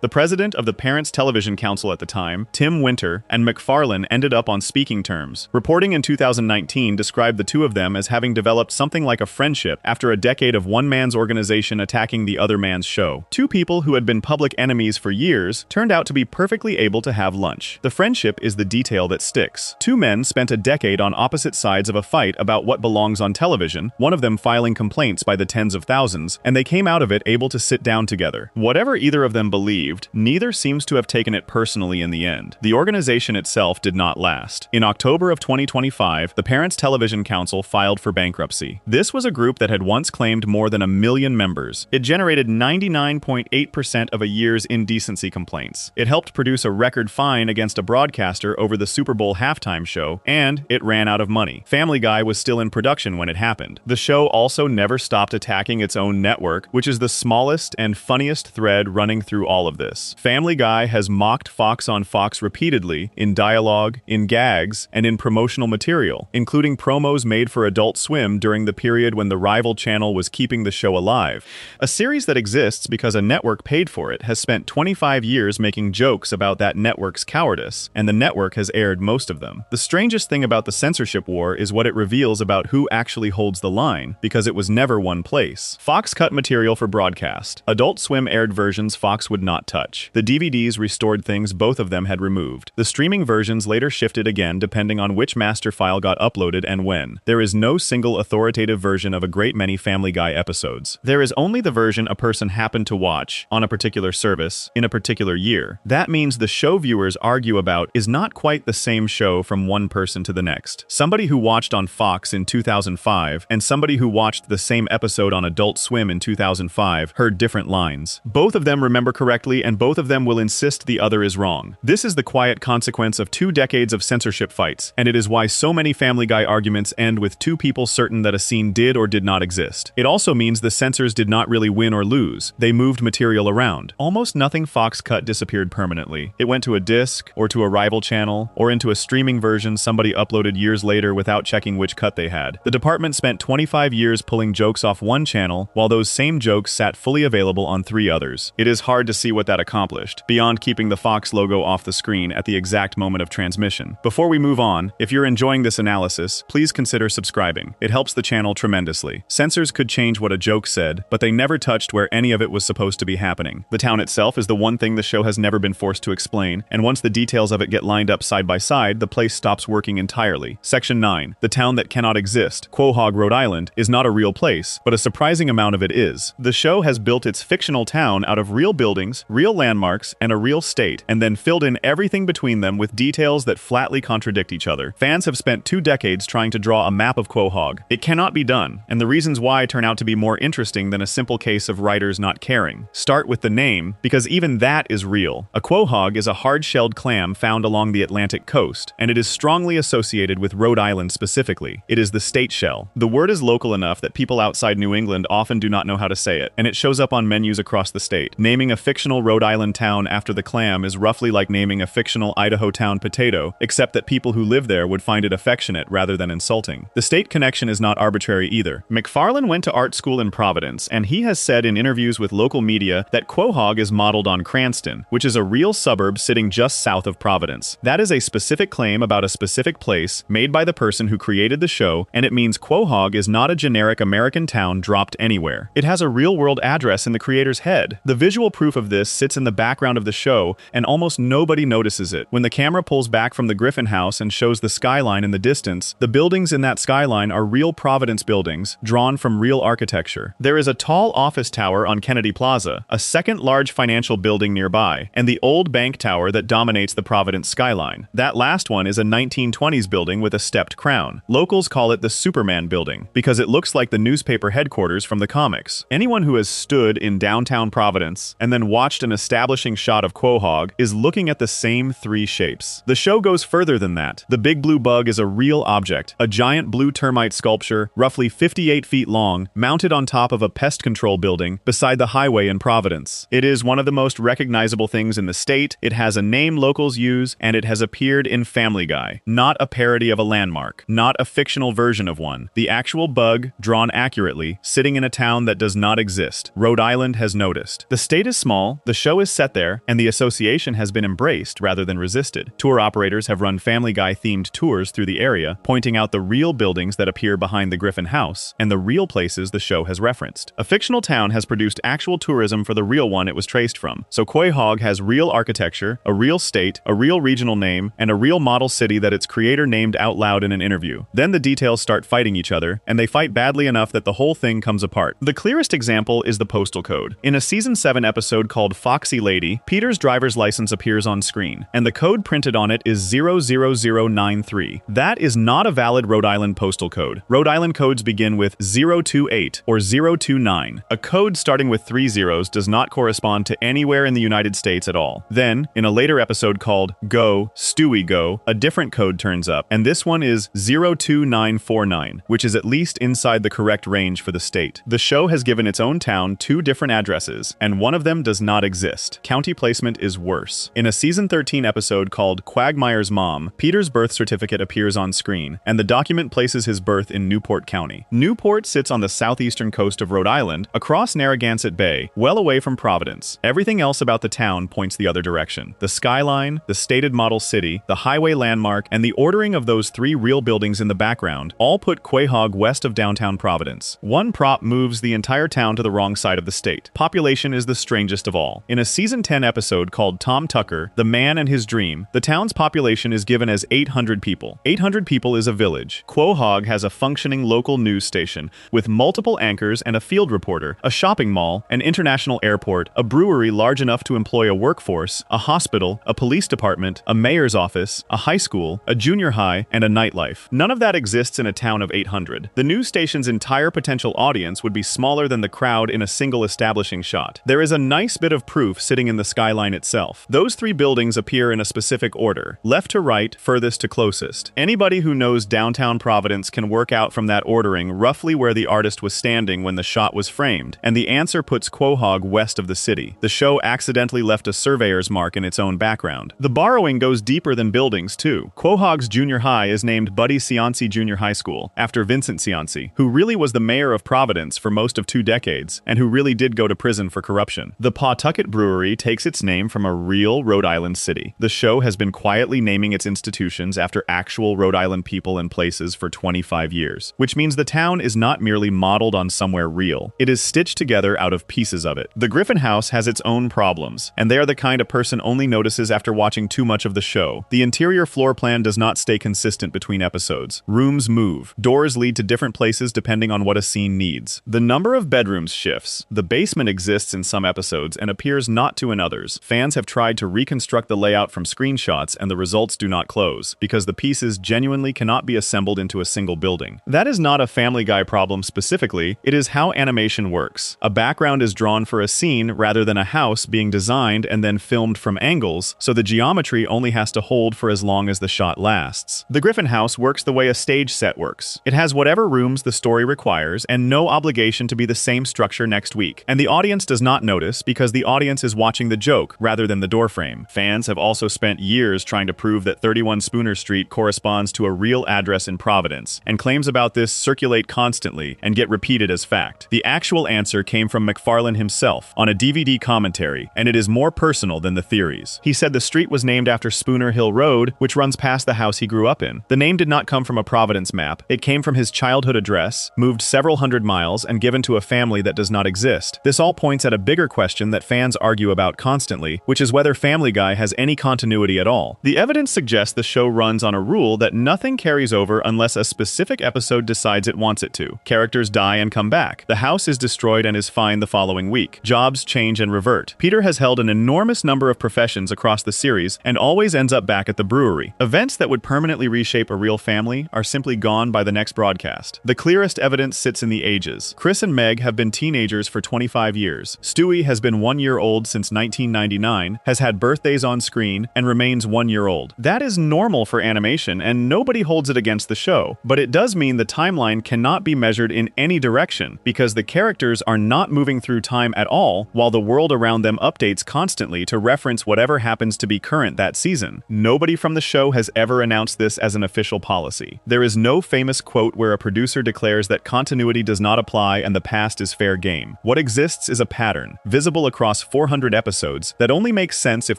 Speaker 1: the president of the Parents Television Council at the time, Tim Winter, and McFarlane ended up on speaking terms. Reporting in 2019 described the two of them as having developed something like a friendship after a decade of one man's organization attacking the other man's show. Two people who had been public enemies for years turned out to be perfectly able to have lunch. The friendship is the detail that sticks. Two men spent a decade on opposite sides of a fight about what belongs on television, one of them filing complaints by the tens of thousands, and they came out of it able to sit down together. Whatever either of them believed, neither seems to have taken it personally in the end. The organization itself did not last. In October of 2025, the Parents Television Council filed for bankruptcy. This was a group that had once claimed more than 1 million members. It generated 99.8% of a year's indecency complaints. It helped produce a record fine against a broadcaster over the Super Bowl halftime show, and it ran out of money. Family Guy was still in production when it happened. The show also never stopped attacking its own network, which is the smallest and funniest thread running through all of this. Family Guy has mocked Fox on Fox repeatedly, in dialogue, in gags, and in promotional material, including promos made for Adult Swim during the period when the rival channel was keeping the show alive. A series that exists because a network paid for it has spent 25 years making jokes about that network's cowardice, and the network has aired most of them. The strangest thing about the censorship war is what it reveals about who actually holds the line, because it was never one place. Fox cut material for broadcast. Adult Swim aired versions Fox would not touch. The DVDs restored things both of them had removed. The streaming versions later shifted again depending on which master file got uploaded and when. There is no single authoritative version of a great many Family Guy episodes. There is only the version a person happened to watch, on a particular service, in a particular year. That means the show viewers argue about is not quite the same show from one person to the next. Somebody who watched on Fox in 2005 and somebody who watched the same episode on Adult Swim in 2005 heard different lines. Both of them remember correctly, and both of them will insist the other is wrong. This is the quiet consequence of 2 decades of censorship fights, and it is why so many Family Guy arguments end with 2 people certain that a scene did or did not exist. It also means the censors did not really win or lose. They moved material around. Almost nothing Fox cut disappeared permanently. It went to a disc, or to a rival channel, or into a streaming version somebody uploaded years later without checking which cut they had. The department spent 25 years pulling jokes off one channel, while those same jokes sat fully available on 3 others. It is hard to see what that accomplished, beyond keeping the Fox logo off the screen at the exact moment of transmission. Before we move on, if you're enjoying this analysis, please consider subscribing. It helps the channel tremendously. Censors could change what a joke said, but they never touched where any of it was supposed to be happening. The town itself is the one thing the show has never been forced to explain, and once the details of it get lined up side by side, the place stops working entirely. Section 9. The town that cannot exist, Quahog, Rhode Island, is not a real place, but a surprising amount of it is. The show has built its fictional town out of real buildings, real landmarks, and a real state, and then filled in everything between them with details that flatly contradict each other. Fans have spent 2 decades trying to draw a map of Quahog. It cannot be done, and the reasons why turn out to be more interesting than a simple case of writers not caring. Start with the name, because even that is real. A quahog is a hard-shelled clam found along the Atlantic coast, and it is strongly associated with Rhode Island specifically. It is the state shell. The word is local enough that people outside New England often do not know how to say it, and it shows up on menus across the state. Naming a fictional Rhode Island town after the clam is roughly like naming a fictional Idaho town potato, except that people who live there would find it affectionate rather than insulting. The state connection is not arbitrary either. McFarlane went to art school in Providence, and he has said in interviews with local media that Quahog is modeled on Cranston, which is a real suburb sitting just south of Providence. That is a specific claim about a specific place made by the person who created the show, and it means Quahog is not a generic American town dropped anywhere. It has a real-world address in the creator's head. The visual proof of this sits in the background of the show, and almost nobody notices it. When the camera pulls back from the Griffin House and shows the skyline in the distance, the buildings in that skyline are real Providence buildings, drawn from real architecture. There is a tall office tower on Kennedy Plaza, a second large financial building nearby, and the old bank tower that dominates the Providence skyline. That last one is a 1920s building with a stepped crown. Locals call it the Superman building, because it looks like the newspaper headquarters from the comics. Anyone who has stood in downtown Providence and then watched an establishing shot of Quahog is looking at the same 3 shapes. The show goes further than that. The big blue bug is a real object, a giant blue termite sculpture, roughly 58 feet long, mounted on top of a pest control building beside the highway in Providence. It is one of the most recognizable recognizable things in the state, it has a name locals use, and it has appeared in Family Guy. Not a parody of a landmark, not a fictional version of one. The actual bug, drawn accurately, sitting in a town that does not exist. Rhode Island has noticed. The state is small, the show is set there, and the association has been embraced rather than resisted. Tour operators have run Family Guy-themed tours through the area, pointing out the real buildings that appear behind the Griffin House, and the real places the show has referenced. A fictional town has produced actual tourism for the real one it was traced from. So Quahog has real architecture, a real state, a real regional name, and a real model city that its creator named out loud in an interview. Then the details start fighting each other, and they fight badly enough that the whole thing comes apart. The clearest example is the postal code. In a Season 7 episode called Foxy Lady, Peter's driver's license appears on screen, and the code printed on it is 00093. That is not a valid Rhode Island postal code. Rhode Island codes begin with 028 or 029. A code starting with 3 zeros does not correspond to anywhere in the United States at all. Then, in a later episode called Go, Stewie Go, a different code turns up, and this one is 02949, which is at least inside the correct range for the state. The show has given its own town 2 different addresses, and one of them does not exist. County placement is worse. In a Season 13 episode called Quagmire's Mom, Peter's birth certificate appears on screen, and the document places his birth in Newport County. Newport sits on the southeastern coast of Rhode Island, across Narragansett Bay, well away from Providence. Everything else about the town points the other direction. The skyline, the stated model city, the highway landmark, and the ordering of those 3 real buildings in the background all put Quahog west of downtown Providence. One prop moves the entire town to the wrong side of the state. Population is the strangest of all. In a Season 10 episode called Tom Tucker, The Man and His Dream, the town's population is given as 800 people. 800 people is a village. Quahog has a functioning local news station with multiple anchors and a field reporter, a shopping mall, an international airport, a brewery large enough to employ a workforce, a hospital, a police department, a mayor's office, a high school, a junior high, and a nightlife. None of that exists in a town of 800. The news station's entire potential audience would be smaller than the crowd in a single establishing shot. There is a nice bit of proof sitting in the skyline itself. Those 3 buildings appear in a specific order, left to right, furthest to closest. Anybody who knows downtown Providence can work out from that ordering roughly where the artist was standing when the shot was framed, and the answer puts Quahog west of the city. The show accidentally left a surveyor's mark in its own background. The borrowing goes deeper than buildings, too. Quahog's junior high is named Buddy Cianci Junior High School, after Vincent Cianci, who really was the mayor of Providence for most of 2 decades, and who really did go to prison for corruption. The Pawtucket Brewery takes its name from a real Rhode Island city. The show has been quietly naming its institutions after actual Rhode Island people and places for 25 years, which means the town is not merely modeled on somewhere real. It is stitched together out of pieces of it. The Griffin House has its own problems, and they are the kind a person only notices after watching too much of the show. The interior floor plan does not stay consistent between episodes. Rooms move. Doors lead to different places depending on what a scene needs. The number of bedrooms shifts. The basement exists in some episodes and appears not to in others. Fans have tried to reconstruct the layout from screenshots, and the results do not close, because the pieces genuinely cannot be assembled into a single building. That is not a Family Guy problem specifically, it is how animation works. A background is drawn for a scene rather than a house being designed and then filmed from angles, so the geometry only has to hold for as long as the shot lasts. The Griffin House works the way a stage set works. It has whatever rooms the story requires and no obligation to be the same structure next week. And the audience does not notice because the audience is watching the joke rather than the doorframe. Fans have also spent years trying to prove that 31 Spooner Street corresponds to a real address in Providence, and claims about this circulate constantly and get repeated as fact. The actual answer came from McFarlane himself on a DVD commentary, and it is more personal than the theories. He said the street was named after Spooner Hill Road, which runs past the house he grew up in. The name did not come from a Providence map. It came from his childhood address, moved several hundred miles, and given to a family that does not exist. This all points at a bigger question that fans argue about constantly, which is whether Family Guy has any continuity at all. The evidence suggests the show runs on a rule that nothing carries over unless a specific episode decides it wants it to. Characters die and come back. The house is destroyed and is fine the following week. Jobs change and revert. Peter has held an enormous number of professions across the series and always ends up back at the brewery. Events that would permanently reshape a real family are simply gone by the next broadcast. The clearest evidence sits in the ages. Chris and Meg have been teenagers for 25 years. Stewie has been 1 year old since 1999, has had birthdays on screen, and remains 1 year old. That is normal for animation, and nobody holds it against the show. But it does mean the timeline cannot be measured in any direction, because the characters are not moving through time at all, while the world around them updates updates constantly to reference whatever happens to be current that season. Nobody from the show has ever announced this as an official policy. There is no famous quote where a producer declares that continuity does not apply and the past is fair game. What exists is a pattern, visible across 400 episodes, that only makes sense if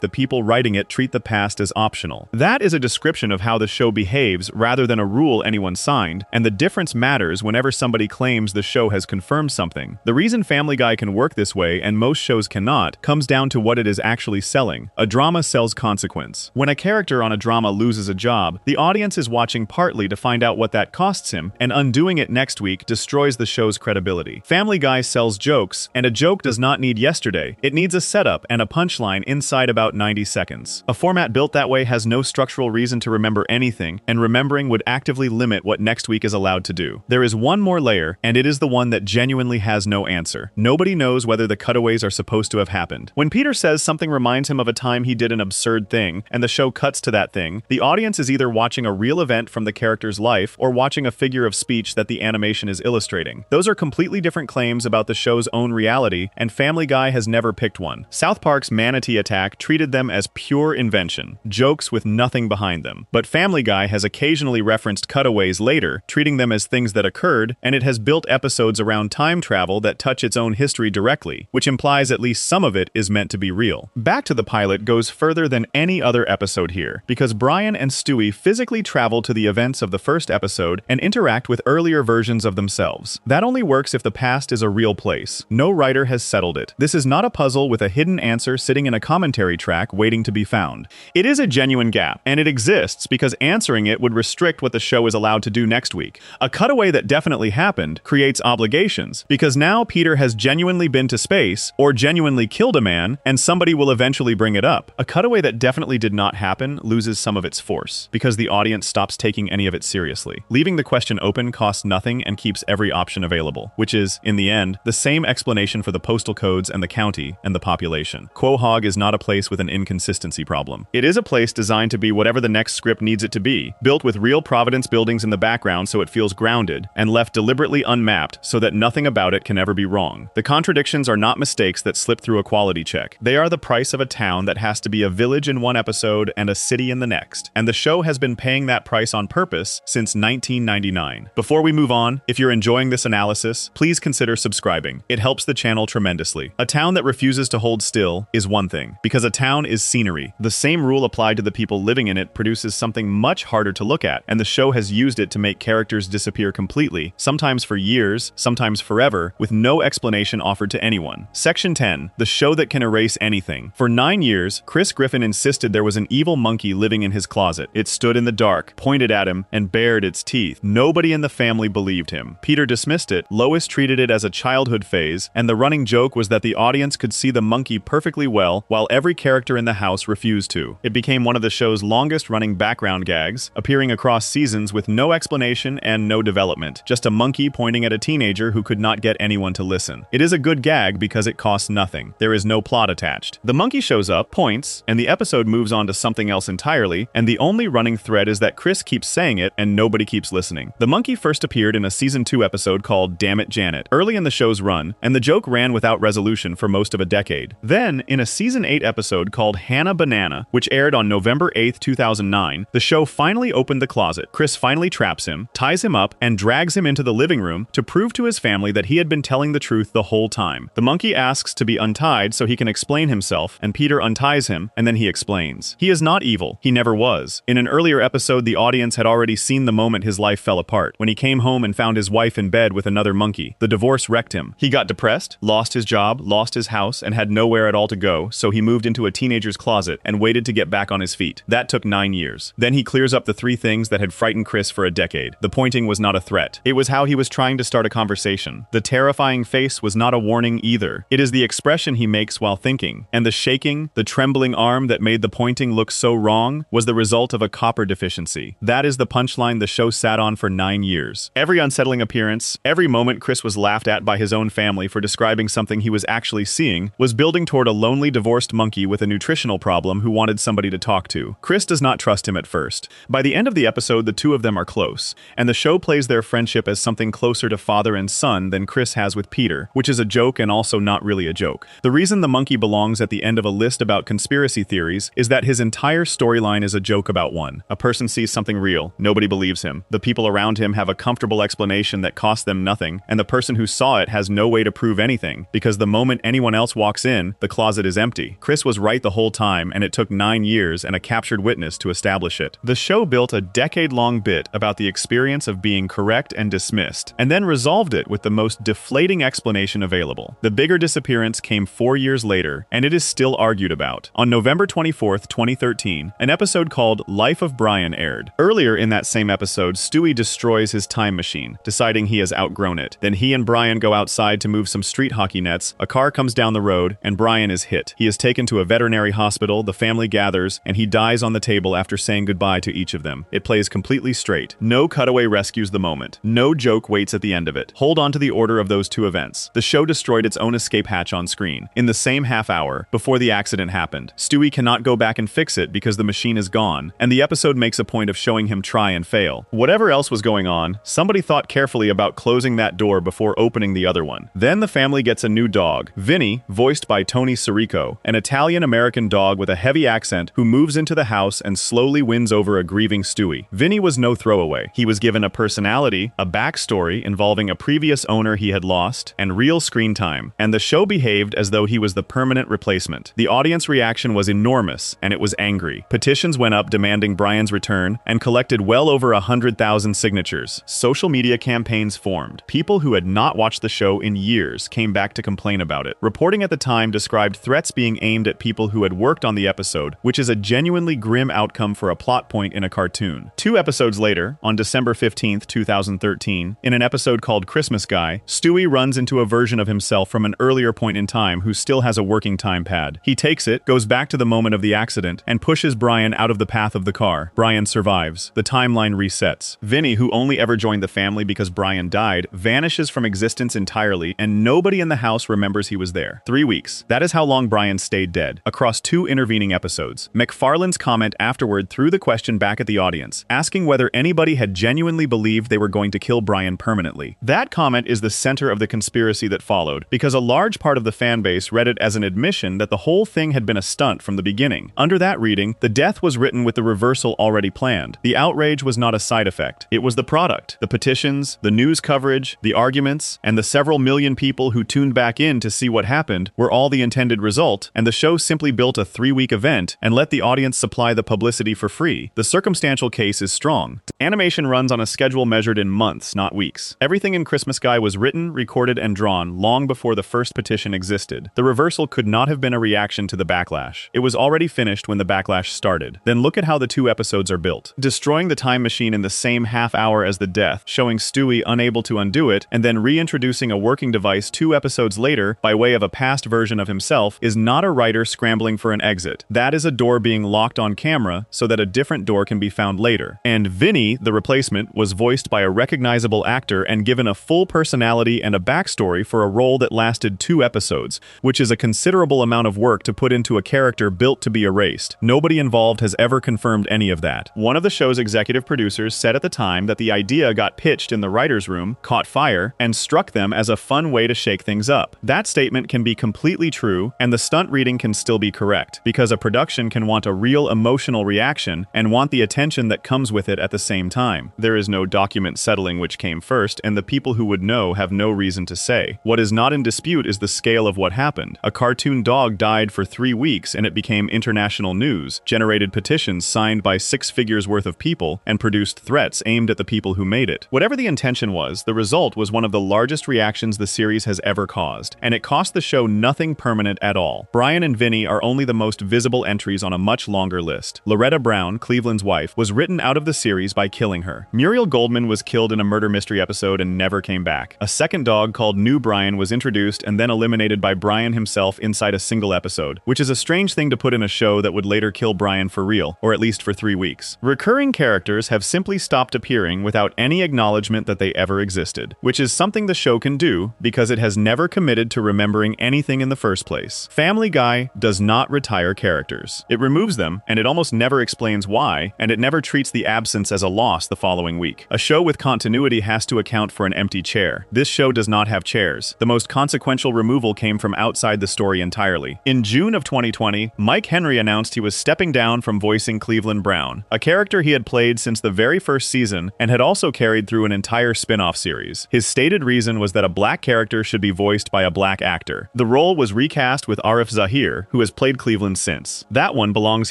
Speaker 1: the people writing it treat the past as optional. That is a description of how the show behaves rather than a rule anyone signed, and the difference matters whenever somebody claims the show has confirmed something. The reason Family Guy can work this way and most shows cannot comes down to what it is actually selling. A drama sells consequence. When a character on a drama loses a job, the audience is watching partly to find out what that costs him, and undoing it next week destroys the show's credibility. Family Guy sells jokes, and a joke does not need yesterday. It needs a setup and a punchline inside about 90 seconds. A format built that way has no structural reason to remember anything, and remembering would actively limit what next week is allowed to do. There is one more layer, and it is the one that genuinely has no answer. Nobody knows whether the cutaways are supposed to have happened. When Peter says something reminds him of a time he did an absurd thing, and the show cuts to that thing, the audience is either watching a real event from the character's life or watching a figure of speech that the animation is illustrating. Those are completely different claims about the show's own reality, and Family Guy has never picked one. South Park's Manatee Attack treated them as pure invention, jokes with nothing behind them. But Family Guy has occasionally referenced cutaways later, treating them as things that occurred, and it has built episodes around time travel that touch its own history directly, which implies at least some of it is meant to be real. Back to the Pilot goes further than any other episode here, because Brian and Stewie physically travel to the events of the first episode and interact with earlier versions of themselves. That only works if the past is a real place. No writer has settled it. This is not a puzzle with a hidden answer sitting in a commentary track waiting to be found. It is a genuine gap, and it exists because answering it would restrict what the show is allowed to do next week. A cutaway that definitely happened creates obligations, because now Peter has genuinely been to space, or genuinely killed a man, and somebody will eventually bring it up. A cutaway that definitely did not happen loses some of its force, because the audience stops taking any of it seriously. Leaving the question open costs nothing and keeps every option available, which is, in the end, the same explanation for the postal codes and the county and the population. Quahog is not a place with an inconsistency problem. It is a place designed to be whatever the next script needs it to be, built with real Providence buildings in the background so it feels grounded, and left deliberately unmapped so that nothing about it can ever be wrong. The contradictions are not mistakes that slip through a quality check. They are the price of a town that has to be a village in one episode and a city in the next. And the show has been paying that price on purpose since 1999. Before we move on, if you're enjoying this analysis, please consider subscribing. It helps the channel tremendously. A town that refuses to hold still is one thing, because a town is scenery. The same rule applied to the people living in it produces something much harder to look at, and the show has used it to make characters disappear completely, sometimes for years, sometimes forever, with no explanation offered to anyone. Section 10, the show that can erase anything. For 9 years, Chris Griffin insisted there was an evil monkey living in his closet. It stood in the dark, pointed at him, and bared its teeth. Nobody in the family believed him. Peter dismissed it, Lois treated it as a childhood phase, and the running joke was that the audience could see the monkey perfectly well, while every character in the house refused to. It became one of the show's longest-running background gags, appearing across seasons with no explanation and no development. Just a monkey pointing at a teenager who could not get anyone to listen. It is a good gag because it costs nothing. There is no plot attached. The monkey shows up, points, and the episode moves on to something else entirely, and the only running thread is that Chris keeps saying it and nobody keeps listening. The monkey first appeared in a season 2 episode called Damn It Janet, early in the show's run, and the joke ran without resolution for most of a decade. Then, in a season 8 episode called Hannah Banana, which aired on November 8, 2009, the show finally opened the closet. Chris finally traps him, ties him up, and drags him into the living room to prove to his family that he had been telling the truth the whole time. The monkey asks to be untied so he can explain himself, and Peter unties him, and then he explains. He is not evil. He never was. In an earlier episode, the audience had already seen the moment his life fell apart, when he came home and found his wife in bed with another monkey. The divorce wrecked him. He got depressed, lost his job, lost his house, and had nowhere at all to go, so he moved into a teenager's closet and waited to get back on his feet. That took 9 years. Then he clears up the 3 things that had frightened Chris for a decade. The pointing was not a threat. It was how he was trying to start a conversation. The terrifying face was not a warning either. It is the expression he makes while thinking. And the shaking, the trembling arm that made the pointing look so wrong was the result of a copper deficiency. That is the punchline the show sat on for 9 years. Every unsettling appearance, every moment Chris was laughed at by his own family for describing something he was actually seeing, was building toward a lonely divorced monkey with a nutritional problem who wanted somebody to talk to. Chris does not trust him at first. By the end of the episode, the two of them are close, and the show plays their friendship as something closer to father and son than Chris has with Peter, which is a joke and also not really a joke. The reason the monkey Monkey belongs at the end of a list about conspiracy theories is that his entire storyline is a joke about one. A person sees something real, nobody believes him. The people around him have a comfortable explanation that costs them nothing, and the person who saw it has no way to prove anything, because the moment anyone else walks in, the closet is empty. Chris was right the whole time, and it took 9 years and a captured witness to establish it. The show built a decade-long bit about the experience of being correct and dismissed, and then resolved it with the most deflating explanation available. The bigger disappearance came 4 years later, and it is still argued about. On November 24, 2013, an episode called Life of Brian aired. Earlier in that same episode, Stewie destroys his time machine, deciding he has outgrown it. Then he and Brian go outside to move some street hockey nets, a car comes down the road, and Brian is hit. He is taken to a veterinary hospital, the family gathers, and he dies on the table after saying goodbye to each of them. It plays completely straight. No cutaway rescues the moment. No joke waits at the end of it. Hold on to the order of those two events. The show destroyed its own escape hatch on screen. In the same half hour, before the accident happened, Stewie cannot go back and fix it because the machine is gone, and the episode makes a point of showing him try and fail. Whatever else was going on, somebody thought carefully about closing that door before opening the other one. Then the family gets a new dog, Vinny, voiced by Tony Sirico, an Italian-American dog with a heavy accent who moves into the house and slowly wins over a grieving Stewie. Vinny was no throwaway. He was given a personality, a backstory involving a previous owner he had lost, and real screen time, and the show behaved as though he was the permanent replacement. The audience reaction was enormous, and it was angry. Petitions went up demanding Brian's return and collected well over 100,000 signatures. Social media campaigns formed. People who had not watched the show in years came back to complain about it. Reporting at the time described threats being aimed at people who had worked on the episode, which is a genuinely grim outcome for a plot point in a cartoon. 2 episodes later, on December 15, 2013, in an episode called Christmas Guy, Stewie runs into a version of himself from an earlier point in time who still has a working time pad. He takes it, goes back to the moment of the accident, and pushes Brian out of the path of the car. Brian survives. The timeline resets. Vinny, who only ever joined the family because Brian died, vanishes from existence entirely, and nobody in the house remembers he was there. 3 weeks. That is how long Brian stayed dead, across 2 intervening episodes. McFarlane's comment afterward threw the question back at the audience, asking whether anybody had genuinely believed they were going to kill Brian permanently. That comment is the center of the conspiracy that followed, because a large part of the fanbase read it as an admission that the whole thing had been a stunt from the beginning. Under that reading, the death was written with the reversal already planned. The outrage was not a side effect. It was the product. The petitions, the news coverage, the arguments, and the several million people who tuned back in to see what happened were all the intended result, and the show simply built a 3-week event and let the audience supply the publicity for free. The circumstantial case is strong. Animation runs on a schedule measured in months, not weeks. Everything in Christmas Guy was written, recorded, and drawn long before the first petition existed. The reversal could not have been a reaction to the backlash. It was already finished when the backlash started. Then look at how the 2 episodes are built. Destroying the time machine in the same half hour as the death, showing Stewie unable to undo it, and then reintroducing a working device 2 episodes later by way of a past version of himself is not a writer scrambling for an exit. That is a door being locked on camera so that a different door can be found later. And Vinny, the replacement, was voiced by a recognizable actor and given a full personality and a backstory for a role that lasted 2 episodes, which is a considerable amount of work to put into a character built to be erased. Nobody involved has ever confirmed any of that. One of the show's executive producers said at the time that the idea got pitched in the writer's room, caught fire, and struck them as a fun way to shake things up. That statement can be completely true, and the stunt reading can still be correct, because a production can want a real emotional reaction and want the attention that comes with it at the same time. There is no document settling which came first, and the people who would know have no reason to say. What is not in dispute is the scale of what happened. A cartoon dog died for 3 weeks and it became international news, generated petitions signed by 6 figures worth of people, and produced threats aimed at the people who made it. Whatever the intention was, the result was one of the largest reactions the series has ever caused, and it cost the show nothing permanent at all. Brian and Vinny are only the most visible entries on a much longer list. Loretta Brown, Cleveland's wife, was written out of the series by killing her. Muriel Goldman was killed in a murder mystery episode and never came back. A second dog called New Brian was introduced and then eliminated by Brian himself inside a single episode, which is a strange thing to put in a show that would later kill Brian for real, or at least for 3 weeks. Recurring characters have simply stopped appearing without any acknowledgement that they ever existed, which is something the show can do because it has never committed to remembering anything in the first place. Family Guy does not retire characters. It removes them, and it almost never explains why, and it never treats the absence as a loss the following week. A show with continuity has to account for an empty chair. This show does not have chairs. The most consequential removal came from outside the the story entirely. In June of 2020, Mike Henry announced he was stepping down from voicing Cleveland Brown, a character he had played since the very first season and had also carried through an entire spin-off series. His stated reason was that a black character should be voiced by a black actor. The role was recast with Arif Zahir, who has played Cleveland since. That one belongs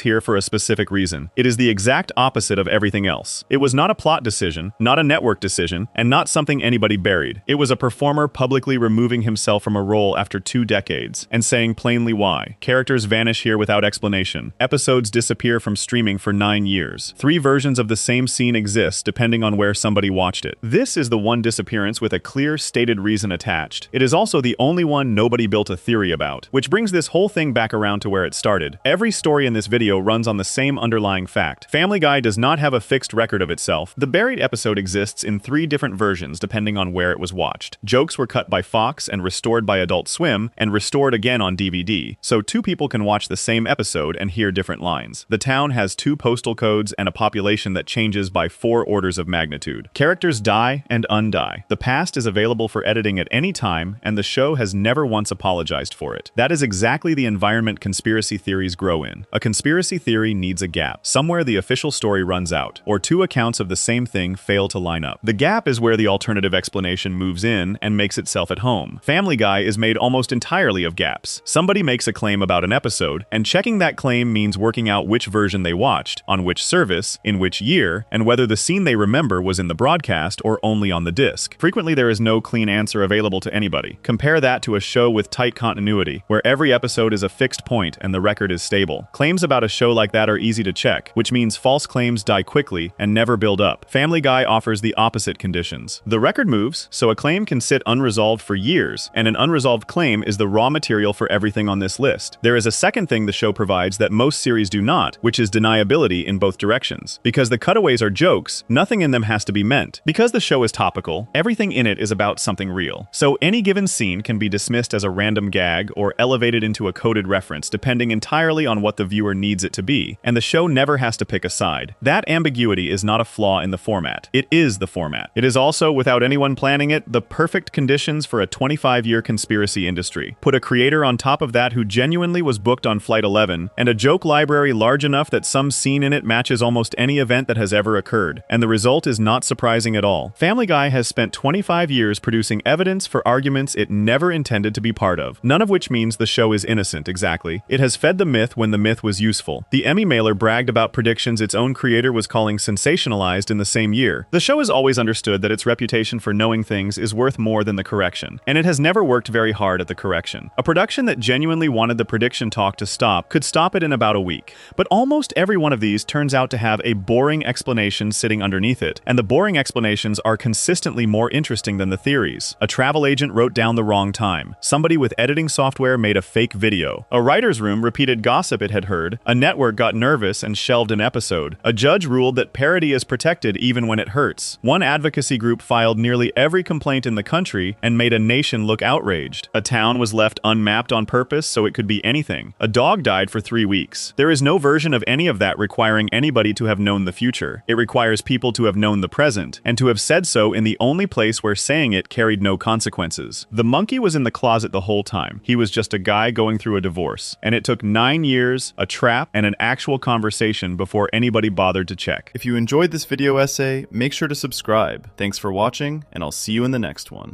Speaker 1: here for a specific reason. It is the exact opposite of everything else. It was not a plot decision, not a network decision, and not something anybody buried. It was a performer publicly removing himself from a role after 2 decades, and saying plainly why. Characters vanish here without explanation. Episodes disappear from streaming for 9 years. 3 versions of the same scene exist depending on where somebody watched it. This is the one disappearance with a clear, stated reason attached. It is also the only one nobody built a theory about, which brings this whole thing back around to where it started. Every story in this video runs on the same underlying fact. Family Guy does not have a fixed record of itself. The buried episode exists in 3 different versions depending on where it was watched. Jokes were cut by Fox and restored by Adult Swim, and restored again on DVD, so 2 people can watch the same episode and hear different lines. The town has 2 postal codes and a population that changes by 4 orders of magnitude. Characters die and undie. The past is available for editing at any time, and the show has never once apologized for it. That is exactly the environment conspiracy theories grow in. A conspiracy theory needs a gap. Somewhere the official story runs out, or 2 accounts of the same thing fail to line up. The gap is where the alternative explanation moves in and makes itself at home. Family Guy is made almost entirely of gaps. Somebody makes a claim about an episode, and checking that claim means working out which version they watched, on which service, in which year, and whether the scene they remember was in the broadcast or only on the disc. Frequently there is no clean answer available to anybody. Compare that to a show with tight continuity, where every episode is a fixed point and the record is stable. Claims about a show like that are easy to check, which means false claims die quickly and never build up. Family Guy offers the opposite conditions. The record moves, so a claim can sit unresolved for years, and an unresolved claim is the raw material for everything on this list. There is a second thing the show provides that most series do not, which is deniability in both directions. Because the cutaways are jokes, nothing in them has to be meant. Because the show is topical, everything in it is about something real. So any given scene can be dismissed as a random gag or elevated into a coded reference depending entirely on what the viewer needs it to be, and the show never has to pick a side. That ambiguity is not a flaw in the format. It is the format. It is also, without anyone planning it, the perfect conditions for a 25-year conspiracy industry. Put a creator on top of that who genuinely was booked on Flight 11, and a joke library large enough that some scene in it matches almost any event that has ever occurred, and the result is not surprising at all. Family Guy has spent 25 years producing evidence for arguments it never intended to be part of, none of which means the show is innocent exactly. It has fed the myth when the myth was useful. The Emmy mailer bragged about predictions its own creator was calling sensationalized in the same year. The show has always understood that its reputation for knowing things is worth more than the correction, and it has never worked very hard at the correction. A production that genuinely wanted the prediction talk to stop could stop it in about a week. But almost every one of these turns out to have a boring explanation sitting underneath it, and the boring explanations are consistently more interesting than the theories. A travel agent wrote down the wrong time. Somebody with editing software made a fake video. A writer's room repeated gossip it had heard. A network got nervous and shelved an episode. A judge ruled that parody is protected even when it hurts. One advocacy group filed nearly every complaint in the country and made a nation look outraged. A town was left unmapped on purpose so it could be anything. A dog died for 3 weeks. There is no version of any of that requiring anybody to have known the future. It requires people to have known the present, and to have said so in the only place where saying it carried no consequences. The monkey was in the closet the whole time. He was just a guy going through a divorce. And it took 9 years, a trap, and an actual conversation before anybody bothered to check.
Speaker 2: If you enjoyed this video essay, make sure to subscribe. Thanks for watching, and I'll see you in the next one.